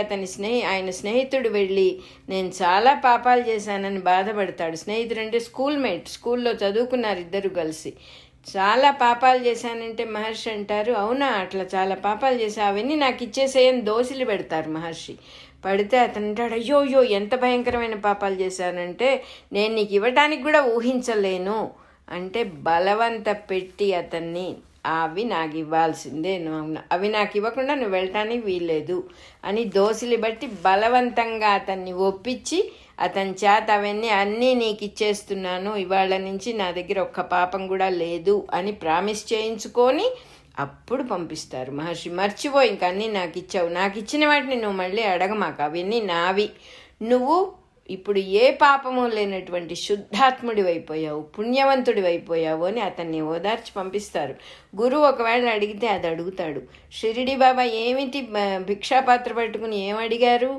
ఆయన స్నేహితుడు వెళ్ళి నేను చాలా పాపాలు చేశానని బాధపడతాడు. స్నేహితుడు అంటే స్కూల్లో చదువుకున్నారు ఇద్దరు కలిసి. చాలా పాపాలు చేశానంటే మహర్షి అంటారు, అవునా అట్లా చాలా పాపాలు చేశా, అవన్నీ నాకు ఇచ్చేసేయని దోసిలు పెడతారు మహర్షి. పడితే అతను అంటాడు, అయ్యో ఎంత భయంకరమైన పాపాలు చేశానంటే నేను నీకు ఇవ్వటానికి కూడా ఊహించలేను అంటే బలవంత పెట్టి అతన్ని అవి నాకు ఇవ్వాల్సిందే, అవి నాకు ఇవ్వకుండా నువ్వు వెళ్ళటానికి వీల్లేదు అని దోసిలి బట్టి బలవంతంగా అతన్ని ఒప్పించి అతని చేత అన్నీ నీకు ఇచ్చేస్తున్నాను, ఇవాళ నుంచి నా దగ్గర ఒక్క పాపం కూడా లేదు అని ప్రామిస్ చేయించుకొని అప్పుడు పంపిస్తారు మహర్షి. మర్చిపో, ఇంక అన్నీ నాకు ఇచ్చావు, నాకు ఇచ్చిన వాటిని నువ్వు మళ్ళీ అడగమాక, అవన్నీ నావి, నువ్వు ఇప్పుడు ఏ పాపము లేనటువంటి శుద్ధాత్ముడి అయిపోయావు, పుణ్యవంతుడి అయిపోయావు అని అతన్ని ఓదార్చి పంపిస్తారు. గురువు ఒకవేళ అడిగితే అది అడుగుతాడు. షిరిడి బాబా ఏమిటి భిక్షాపాత్ర పట్టుకుని ఏమడిగారు?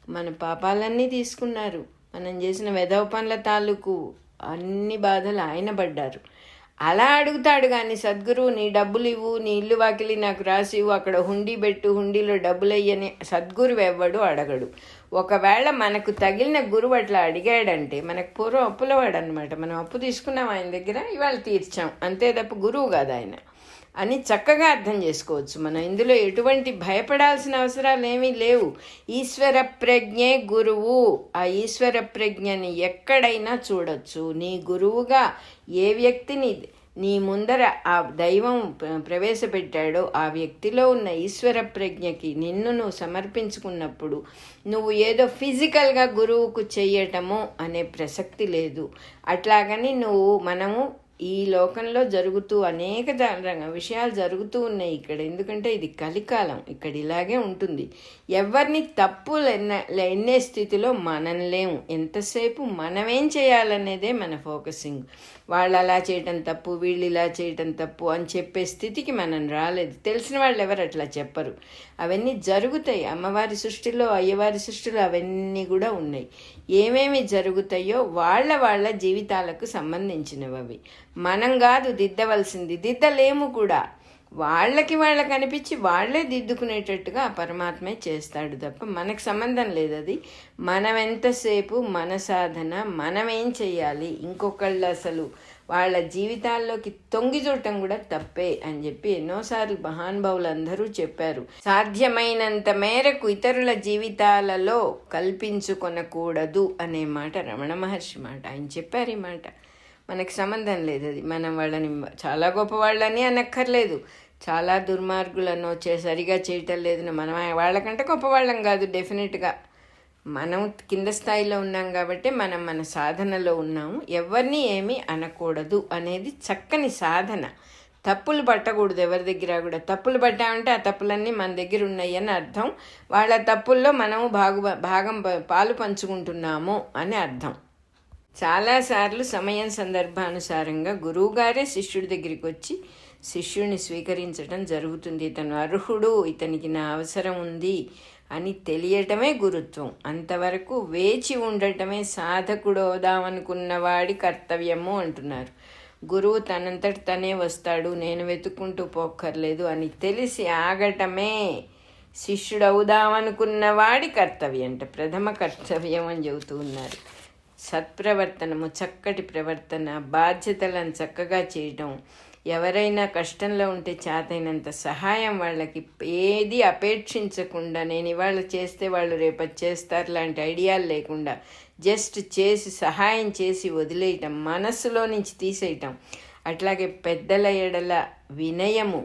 మన పాపాలన్నీ తీసుకున్నారు, మనం చేసిన వెధవ పనుల తాలూకు అన్ని బాధలు ఆయన పడ్డారు. అలా అడుగుతాడు కానీ సద్గురువు నీ డబ్బులు ఇవ్వు, నీ ఇల్లు వాకిలి నాకు రాసి ఇవ్వు, అక్కడ హుండీ పెట్టు, హుండీలో డబ్బులు అయ్యని సద్గురువు ఎవ్వడు అడగడు. ఒకవేళ మనకు తగిలిన గురువు అట్లా అడిగాడంటే మనకు పూర్వం అప్పులవాడు అనమాట. మనం అప్పు తీసుకున్నాం ఆయన దగ్గర, ఇవాళ తీర్చాం అంతే తప్ప గురువు కాదు ఆయన అని చక్కగా అర్థం చేసుకోవచ్చు. మనం ఇందులో ఎటువంటి భయపడాల్సిన అవసరాలు ఏమీ లేవు. ఈశ్వర ప్రజ్ఞే గురువు. ఆ ఈశ్వర ప్రజ్ఞని ఎక్కడైనా చూడొచ్చు. నీ గురువుగా ఏ వ్యక్తిని నీ ముందర ఆ దైవం ప్రవేశపెట్టాడో ఆ వ్యక్తిలో ఉన్న ఈశ్వర ప్రజ్ఞకి నిన్ను నువ్వు సమర్పించుకున్నప్పుడు నువ్వు ఏదో ఫిజికల్గా గురువుకు చెయ్యటము అనే ప్రసక్తి లేదు. అట్లాగని మనము ఈ లోకంలో జరుగుతూ అనేక విషయాలు జరుగుతూ ఉన్నాయి ఇక్కడ. ఎందుకంటే ఇది కలికాలం, ఇక్కడ ఇలాగే ఉంటుంది. ఎవరిని తప్పు ఎన్నే స్థితిలో మనం లేము. ఎంతసేపు మనమేం చేయాలనేదే మన ఫోకసింగ్. వాళ్ళు అలా చేయటం తప్పు, వీళ్ళు ఇలా చేయటం తప్పు అని చెప్పే స్థితికి మనం రాలేదు. తెలిసిన వాళ్ళు ఎవరు అట్లా చెప్పరు. అవన్నీ జరుగుతాయి. అమ్మవారి సృష్టిలో, అయ్యవారి సృష్టిలో అవన్నీ కూడా ఉన్నాయి. ఏమేమి జరుగుతాయో వాళ్ళ జీవితాలకు సంబంధించినవి అవి. మనం కాదు దిద్దవలసింది, దిద్దలేము కూడా. వాళ్ళకి అనిపించి వాళ్ళే దిద్దుకునేటట్టుగా ఆ పరమాత్మే చేస్తాడు తప్ప మనకు సంబంధం లేదు అది. మనం ఎంతసేపు మన సాధన, మనమేం చెయ్యాలి, ఇంకొకళ్ళు అసలు వాళ్ళ జీవితాల్లోకి తొంగి చూడటం కూడా తప్పే అని చెప్పి ఎన్నోసార్లు మహానుభావులు అందరూ చెప్పారు. సాధ్యమైనంత మేరకు ఇతరుల జీవితాలలో కల్పించుకొనకూడదు అనే మాట రమణ మహర్షి మాట. ఆయన చెప్పారు ఈ మాట. మనకి సంబంధం లేదు అది. మనం వాళ్ళని చాలా గొప్పవాళ్ళని అనక్కర్లేదు, చాలా దుర్మార్గులను సరిగా చేయటం లేదు, మనం వాళ్ళకంటే గొప్పవాళ్ళం కాదు. డెఫినెట్గా మనం కింద స్థాయిలో ఉన్నాం కాబట్టి మనం మన సాధనలో ఉన్నాము. ఎవరిని ఏమీ అనకూడదు అనేది చక్కని సాధన. తప్పులు పట్టకూడదు ఎవరి దగ్గర కూడా. తప్పులు పట్టామంటే ఆ తప్పులన్నీ మన దగ్గర ఉన్నాయి అని అర్థం. వాళ్ళ తప్పుల్లో మనము భాగం పాలు పంచుకుంటున్నాము అని అర్థం. చాలాసార్లు సమయం సందర్భానుసారంగా గురువుగారే శిష్యుడి దగ్గరికి వచ్చి శిష్యుడిని స్వీకరించడం జరుగుతుంది. ఇతను అర్హుడు, ఇతనికి నా అవసరం ఉంది అని తెలియటమే గురుత్వం. అంతవరకు వేచి ఉండటమే సాధకుడవుదామనుకున్న వాడి కర్తవ్యము అంటున్నారు. గురువు తనంతటి తనే వస్తాడు, నేను వెతుక్కుంటూ పోక్కర్లేదు అని తెలిసి ఆగటమే శిష్యుడవుదామనుకున్న వాడి కర్తవ్యం అంట. ప్రథమ కర్తవ్యం అని చెబుతూ ఉన్నారు. సత్ప్రవర్తనము, చక్కటి ప్రవర్తన, బాధ్యతలను చక్కగా చేయటం, ఎవరైనా కష్టంలో ఉంటే చేతైనంత సహాయం వాళ్ళకి, ఏది అపేక్షించకుండా నేను ఇవాళ చేస్తే వాళ్ళు రేపటి చేస్తారు లాంటి ఐడియాలు లేకుండా జస్ట్ చేసి సహాయం చేసి వదిలేయటం, మనస్సులో నుంచి తీసేయటం. అట్లాగే పెద్దల ఎడల వినయము,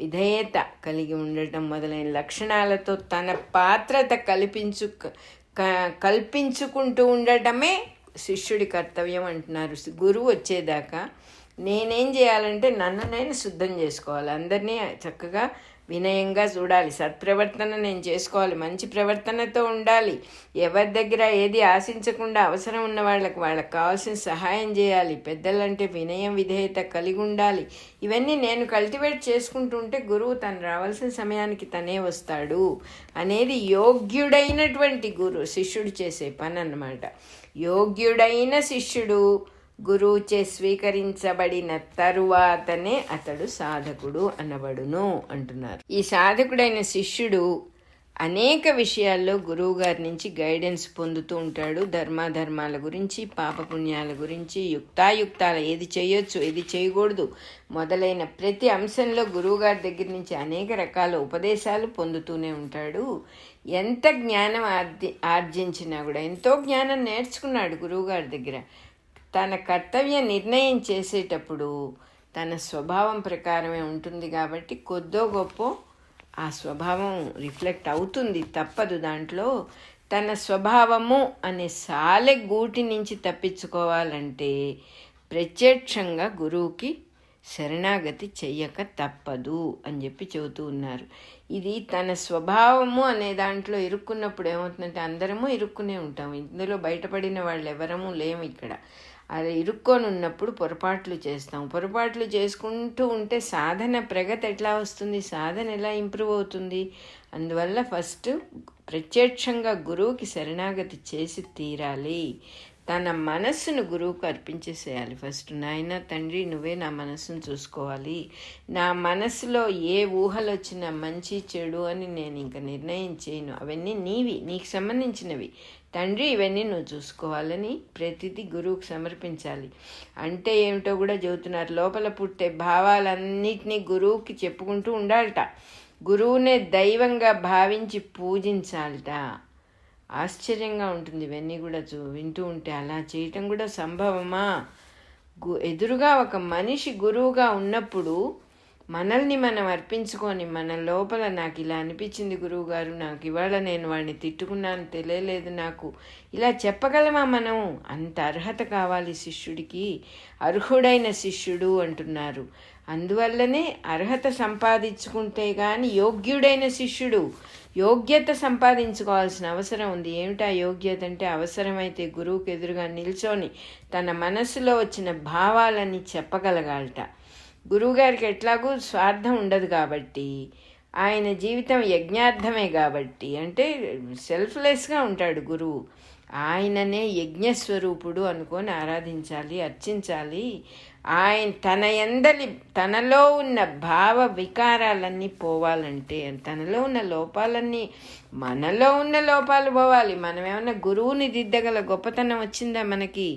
విధేయత కలిగి ఉండటం మొదలైన లక్షణాలతో తన పాత్రత కల్పించుకుంటూ ఉండటమే శిష్యుడి కర్తవ్యం అంటున్నారు. గురువు వచ్చేదాకా నేనేం చేయాలంటే నన్ను నేను శుద్ధం చేసుకోవాలి, అందరినీ చక్కగా వినయంగా చూడాలి, సత్ప్రవర్తన నేను చేసుకోవాలి, మంచి ప్రవర్తనతో ఉండాలి, ఎవరి దగ్గర ఏది ఆశించకుండా అవసరం ఉన్న వాళ్ళకి కావాల్సిన సహాయం చేయాలి, పెద్దలంటే వినయం విధేయత కలిగి ఉండాలి. ఇవన్నీ నేను కల్టివేట్ చేసుకుంటూ ఉంటే గురువు తను రావాల్సిన సమయానికి తనే వస్తాడు అనేది యోగ్యుడైనటువంటి శిష్యుడు చేసే పని అన్నమాట. యోగ్యుడైన శిష్యుడు గురువుచే స్వీకరించబడిన తరువాతనే అతడు సాధకుడు అనబడును అంటున్నారు. ఈ సాధకుడైన శిష్యుడు అనేక విషయాల్లో గురువు గారి నుంచి గైడెన్స్ పొందుతూ ఉంటాడు. ధర్మాధర్మాల గురించి, పాపపుణ్యాల గురించి, యుక్తాయుక్తాల ఏది చేయొచ్చు ఏది చేయకూడదు మొదలైన ప్రతి అంశంలో గురువుగారి దగ్గర నుంచి అనేక రకాల ఉపదేశాలు పొందుతూనే ఉంటాడు. ఎంత జ్ఞానం ఆర్జించినా కూడా, ఎంతో జ్ఞానం నేర్చుకున్నాడు గురువుగారి దగ్గర. తన కర్తవ్య నిర్ణయం చేసేటప్పుడు తన స్వభావం ప్రకారమే ఉంటుంది కాబట్టి కొద్దో గొప్ప ఆ స్వభావం రిఫ్లెక్ట్ అవుతుంది, తప్పదు. దాంట్లో తన స్వభావము అనే సాలె గూటి నుంచి తప్పించుకోవాలంటే ప్రత్యక్షంగా గురువుకి శరణాగతి చెయ్యక తప్పదు అని చెప్పి చెబుతూ ఉన్నారు. ఇది తన స్వభావము అనే దాంట్లో ఇరుక్కున్నప్పుడు ఏమవుతుందంటే అందరము ఇరుక్కునే ఉంటాం. ఇందులో బయటపడిన వాళ్ళు ఎవరము లేము. ఇక్కడ అది ఇరుక్కొని ఉన్నప్పుడు పొరపాట్లు చేస్తాం. పొరపాట్లు చేసుకుంటూ ఉంటే సాధన ప్రగతి ఎట్లా వస్తుంది, సాధన ఎలా ఇంప్రూవ్ అవుతుంది? అందువల్ల ఫస్ట్ ప్రత్యక్షంగా గురువుకి శరణాగతి చేసి తీరాలి. తన మనస్సును గురువుకు అర్పించేసేయాలి. ఫస్ట్ నాయన తండ్రి నువ్వే నా మనస్సును చూసుకోవాలి, నా మనస్సులో ఏ ఊహలు వచ్చినా మంచి చెడు అని నేను ఇంకా నిర్ణయం చేయను, అవన్నీ నీకు సంబంధించినవి తండ్రి, ఇవన్నీ నువ్వు చూసుకోవాలని ప్రతిదీ గురువుకు సమర్పించాలి. అంటే ఏమిటో కూడా చెబుతున్నారు. లోపల పుట్టే భావాలన్నిటినీ గురువుకి చెప్పుకుంటూ ఉండాలట. గురువునే దైవంగా భావించి పూజించాలట. ఆశ్చర్యంగా ఉంటుంది ఇవన్నీ కూడా వింటూ ఉంటే. అలా చేయటం కూడా సంభవమా? ఎదురుగా ఒక మనిషి గురువుగా ఉన్నప్పుడు మనల్ని మనం అర్పించుకొని మన లోపల నాకు ఇలా అనిపించింది గురువు గారు, నాకు ఇవాళ నేను వాడిని తిట్టుకున్నాను తెలియలేదు నాకు, ఇలా చెప్పగలమా మనం? అంత అర్హత కావాలి శిష్యుడికి. అర్హుడైన శిష్యుడు అంటున్నారు. అందువల్లనే అర్హత సంపాదించుకుంటే కానీ యోగ్యుడైన శిష్యుడు. యోగ్యత సంపాదించుకోవాల్సిన అవసరం ఉంది. ఏమిటా యోగ్యత అంటే అవసరమైతే గురువుకు ఎదురుగా నిల్చొని తన మనసులో వచ్చిన భావాలని చెప్పగలగాలట. గురువుగారికి ఎట్లాగూ స్వార్థం ఉండదు కాబట్టి, ఆయన జీవితం యజ్ఞార్థమే కాబట్టి, అంటే సెల్ఫ్లెస్గా ఉంటాడు గురువు. ఆయననే యజ్ఞస్వరూపుడు అనుకొని ఆరాధించాలి, అర్చించాలి. ఆయన తనలో ఉన్న భావ వికారాలన్నీ పోవాలంటే, తనలో ఉన్న లోపాలన్నీ, మనలో ఉన్న లోపాలు పోవాలి. మనం ఏమన్నా గురువుని దిద్దగల గొప్పతనం వచ్చిందా మనకి?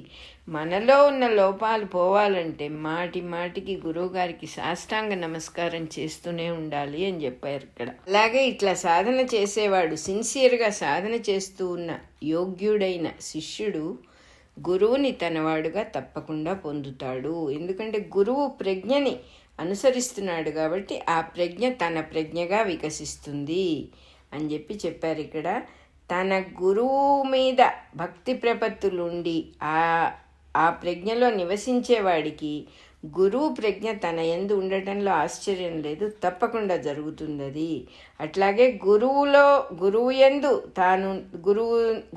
మనలో ఉన్న లోపాలు పోవాలంటే మాటి మాటికి గురువు గారికి సాష్టాంగ నమస్కారం చేస్తూనే ఉండాలి అని చెప్పారు ఇక్కడ. అలాగే ఇట్లా సాధన చేసేవాడు, సిన్సియర్గా సాధన చేస్తూ ఉన్న యోగ్యుడైన శిష్యుడు గురువుని తనవాడుగా తప్పకుండా పొందుతాడు. ఎందుకంటే గురువు ప్రజ్ఞని అనుసరిస్తున్నాడు కాబట్టి ఆ ప్రజ్ఞ తన ప్రజ్ఞగా వికసిస్తుంది అని చెప్పారు ఇక్కడ. తన గురువు మీద భక్తి ప్రపత్తులుండి ఆ ప్రజ్ఞలో నివసించేవాడికి గురువు ప్రజ్ఞ తన యందు ఉండటంలో ఆశ్చర్యం లేదు, తప్పకుండా జరుగుతుంది అది. అట్లాగే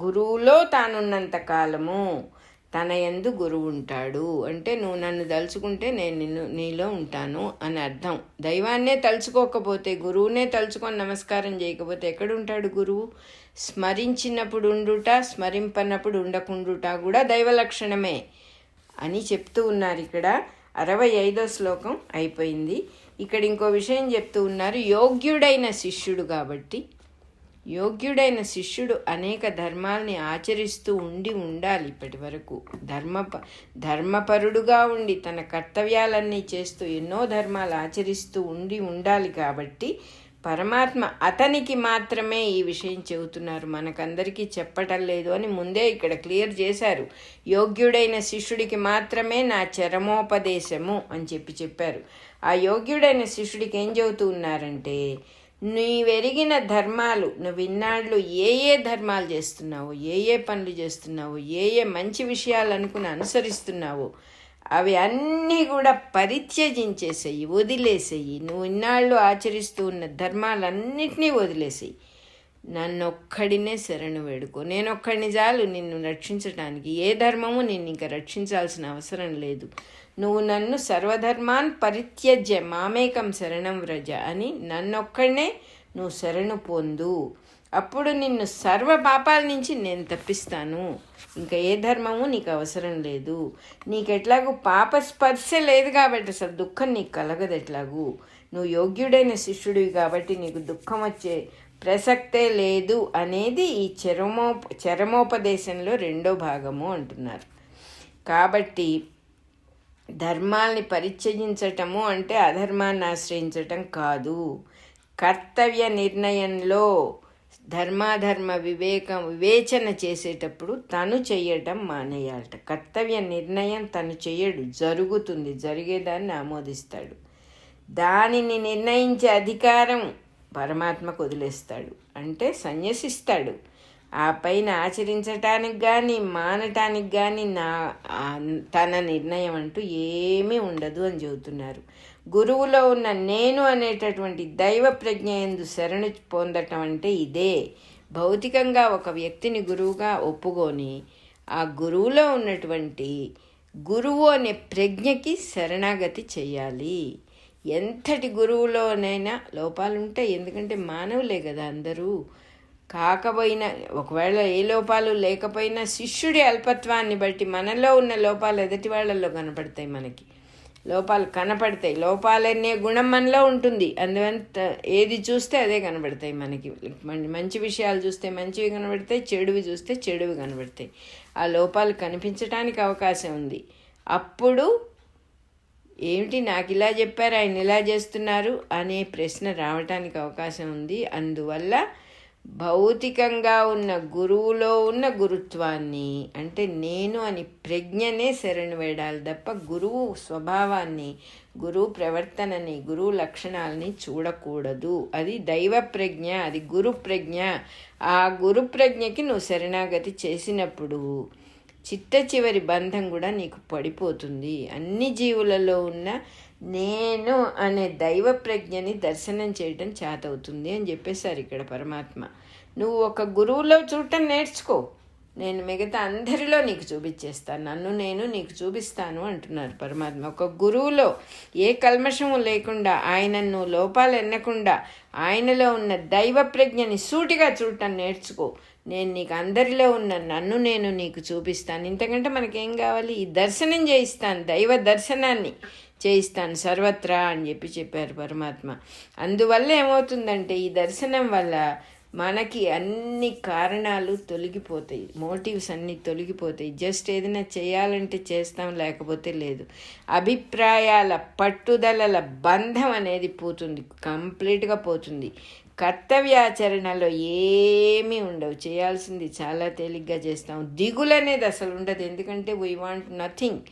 గురువులో తానున్నంత కాలము తన యందు గురువు ఉంటాడు. అంటే నువ్వు నన్ను తలుచుకుంటే నేను నీలో ఉంటాను అని అర్థం. దైవాన్నే తలుచుకోకపోతే, గురువునే తలుచుకొని నమస్కారం చేయకపోతే ఎక్కడుంటాడు గురువు? స్మరించినప్పుడు ఉండుట, స్మరింపనప్పుడు ఉండకుండుట కూడా దైవ లక్షణమే అని చెప్తూ ఉన్నారు ఇక్కడ. 65వ శ్లోకం అయిపోయింది. ఇక్కడ ఇంకో విషయం చెప్తూ ఉన్నారు. యోగ్యుడైన శిష్యుడు కాబట్టి, యోగ్యుడైన శిష్యుడు అనేక ధర్మాల్ని ఆచరిస్తూ ఉండాలి. ఇప్పటి వరకు ధర్మపరుడుగా ఉండి తన కర్తవ్యాలన్నీ చేస్తూ ఎన్నో ధర్మాలు ఆచరిస్తూ ఉండాలి. కాబట్టి పరమాత్మ అతనికి మాత్రమే ఈ విషయం చెబుతున్నారు, మనకందరికీ చెప్పటం లేదు అని ముందే ఇక్కడ క్లియర్ చేశారు. యోగ్యుడైన శిష్యుడికి మాత్రమే నా చరమోపదేశము అని చెప్పారు. ఆ యోగ్యుడైన శిష్యుడికి ఏం చెబుతూ ఉన్నారంటే, నీవెరిగిన ధర్మాలు, నువ్వు ఇన్నాళ్ళు ఏ ధర్మాలు చేస్తున్నావు, ఏ పనులు చేస్తున్నావు, ఏ మంచి విషయాలు అనుకుని అనుసరిస్తున్నావు, అవి అన్నీ కూడా పరిత్యజించేసేయి, వదిలేసేయి. నువ్వు ఇన్నాళ్ళు ఆచరిస్తూ ఉన్న ధర్మాలన్నిటినీ వదిలేసేయి. నన్నొక్కడినే శరణు వేడుకో. నేనొక్కడిని చాలు నిన్ను రక్షించటానికి. ఏ ధర్మము నిన్ను ఇంకా రక్షించాల్సిన అవసరం లేదు. నువ్వు నన్ను సర్వధర్మాన్ పరిత్యజ్య మామేకం శరణం వ్రజ అని నన్నొక్కడనే నువ్వు శరణు పొందు. అప్పుడు నిన్ను సర్వ పాపాల నుంచి నేను తప్పిస్తాను. ఇంకా ఏ ధర్మము నీకు అవసరం లేదు. నీకెట్లాగూ పాప స్పర్శ లేదు కాబట్టి అసలు దుఃఖం నీకు కలగదు. ఎట్లాగూ నువ్వు యోగ్యుడైన శిష్యుడివి కాబట్టి నీకు దుఃఖం వచ్చే ప్రసక్తే లేదు అనేది ఈ చరమోపదేశంలో 2వ భాగము అంటున్నారు. కాబట్టి ధర్మాల్ని పరిత్యజించటము అంటే అధర్మాన్ని ఆశ్రయించటం కాదు. కర్తవ్య నిర్ణయంలో ధర్మాధర్మ వివేచన చేసేటప్పుడు తను చెయ్యటం మానేయాలట. కర్తవ్య నిర్ణయం తను చెయ్యడు, జరుగుతుంది, జరిగేదాన్ని ఆమోదిస్తాడు. దానిని నిర్ణయించే అధికారం పరమాత్మకు వదిలేస్తాడు, అంటే సన్యసిస్తాడు. ఆ పైన ఆచరించటానికి కానీ మానటానికి కానీ తన నిర్ణయం అంటూ ఏమీ ఉండదు అని చెబుతున్నారు. గురువులో ఉన్న నేను అనేటటువంటి దైవ ప్రజ్ఞ యందు శరణు పొందటం అంటే ఇదే. భౌతికంగా ఒక వ్యక్తిని గురువుగా ఒప్పుకొని ఆ గురువులో ఉన్నటువంటి గురువు అనే ప్రజ్ఞకి శరణాగతి చెయ్యాలి. ఎంతటి గురువులోనైనా లోపాలు ఉంటాయి, ఎందుకంటే మానవులే కదా అందరూ. కాకపోయినా ఒకవేళ ఏ లోపాలు లేకపోయినా శిష్యుడి అల్పత్వాన్ని బట్టి మనలో ఉన్న లోపాలు ఎదుటి వాళ్ళల్లో కనపడతాయి. మనకి లోపాలు కనపడతాయి. లోపాలనే గుణం మనలో ఉంటుంది. అందువల్ల ఏది చూస్తే అదే కనబడతాయి మనకి. మంచి విషయాలు చూస్తే మంచివి కనబడతాయి, చెడువి చూస్తే చెడువి కనబడతాయి. ఆ లోపాలు కనిపించడానికి అవకాశం ఉంది. అప్పుడు ఏమిటి నాకు ఇలా చెప్పారు, ఆయన ఇలా చేస్తున్నారు అనే ప్రశ్న రావటానికి అవకాశం ఉంది. అందువల్ల భౌతికంగా ఉన్న గురువులో ఉన్న గురుత్వాన్ని అంటే నేను అని ప్రజ్ఞనే శరణు వేడాలి తప్ప గురువు స్వభావాన్ని, గురువు ప్రవర్తనని, గురువు లక్షణాలని చూడకూడదు. అది దైవ ప్రజ్ఞ, అది గురు ప్రజ్ఞ. ఆ గురు ప్రజ్ఞకి నువ్వు శరణాగతి చేసినప్పుడు చిట్ట చివరి బంధం కూడా నీకు పడిపోతుంది. అన్ని జీవులలో ఉన్న నేను అనే దైవ ప్రజ్ఞని దర్శనం చేయడం చేతవుతుంది అని చెప్పేశారు ఇక్కడ పరమాత్మ. నువ్వు ఒక గురువులో చూడటం నేర్చుకో, నేను మిగతా అందరిలో నీకు చూపించేస్తాను, నన్ను నేను నీకు చూపిస్తాను అంటున్నారు పరమాత్మ. ఒక గురువులో ఏ కల్మషము లేకుండా, ఆయనను లోపాలు ఎన్నకుండా ఆయనలో ఉన్న దైవ ప్రజ్ఞని సూటిగా చూడటం నేర్చుకో. నేను నీకు అందరిలో ఉన్న నన్ను నేను నీకు చూపిస్తాను. ఇంతకంటే మనకేం కావాలి? ఈ దర్శనం చేయిస్తాను, దైవ దర్శనాన్ని చేయిస్తాను సర్వత్రా అని చెప్పారు పరమాత్మ. అందువల్ల ఏమవుతుందంటే ఈ దర్శనం వల్ల మనకి అన్ని కారణాలు తొలగిపోతాయి, మోటివ్స్ అన్నీ తొలగిపోతాయి. జస్ట్ ఏదైనా చేయాలంటే చేస్తాం, లేకపోతే లేదు. అభిప్రాయాల పట్టుదలల బంధం అనేది పోతుంది, కంప్లీట్గా పోతుంది. కర్తవ్యాచరణలో ఏమీ ఉండవు, చేయాల్సింది చాలా తేలిగ్గా చేస్తాం. దిగులు అనేది అసలు ఉండదు, ఎందుకంటే వీ వాంట్ నథింగ్.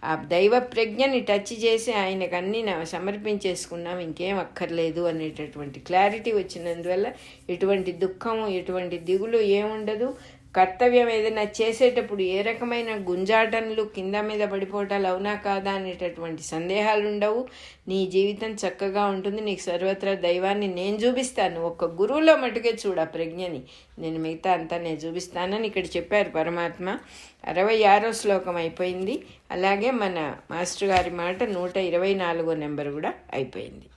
ఆ దైవ ప్రజ్ఞని టచ్ చేసి ఆయనకు అన్నీ సమర్పించేసుకున్నాం, ఇంకేం అక్కర్లేదు అనేటటువంటి క్లారిటీ వచ్చినందువల్ల ఎటువంటి దుఃఖము, ఎటువంటి దిగులు ఏముండదు. కర్తవ్యం ఏదైనా చేసేటప్పుడు ఏ రకమైన గుంజాటనలు, కింద మీద పడిపోవటాలు అవునా కాదా అనేటటువంటి సందేహాలు ఉండవు. నీ జీవితం చక్కగా ఉంటుంది. నీకు సర్వత్రా దైవాన్ని నేను చూపిస్తాను. ఒక్క గురువులో మటుకే చూడ ప్రజ్ఞని, నేను మిగతా అంతా నేను చూపిస్తానని ఇక్కడ చెప్పారు పరమాత్మ. 66వ శ్లోకం అయిపోయింది. అలాగే మన మాస్టర్ గారి మాట 124వ నెంబర్ కూడా అయిపోయింది.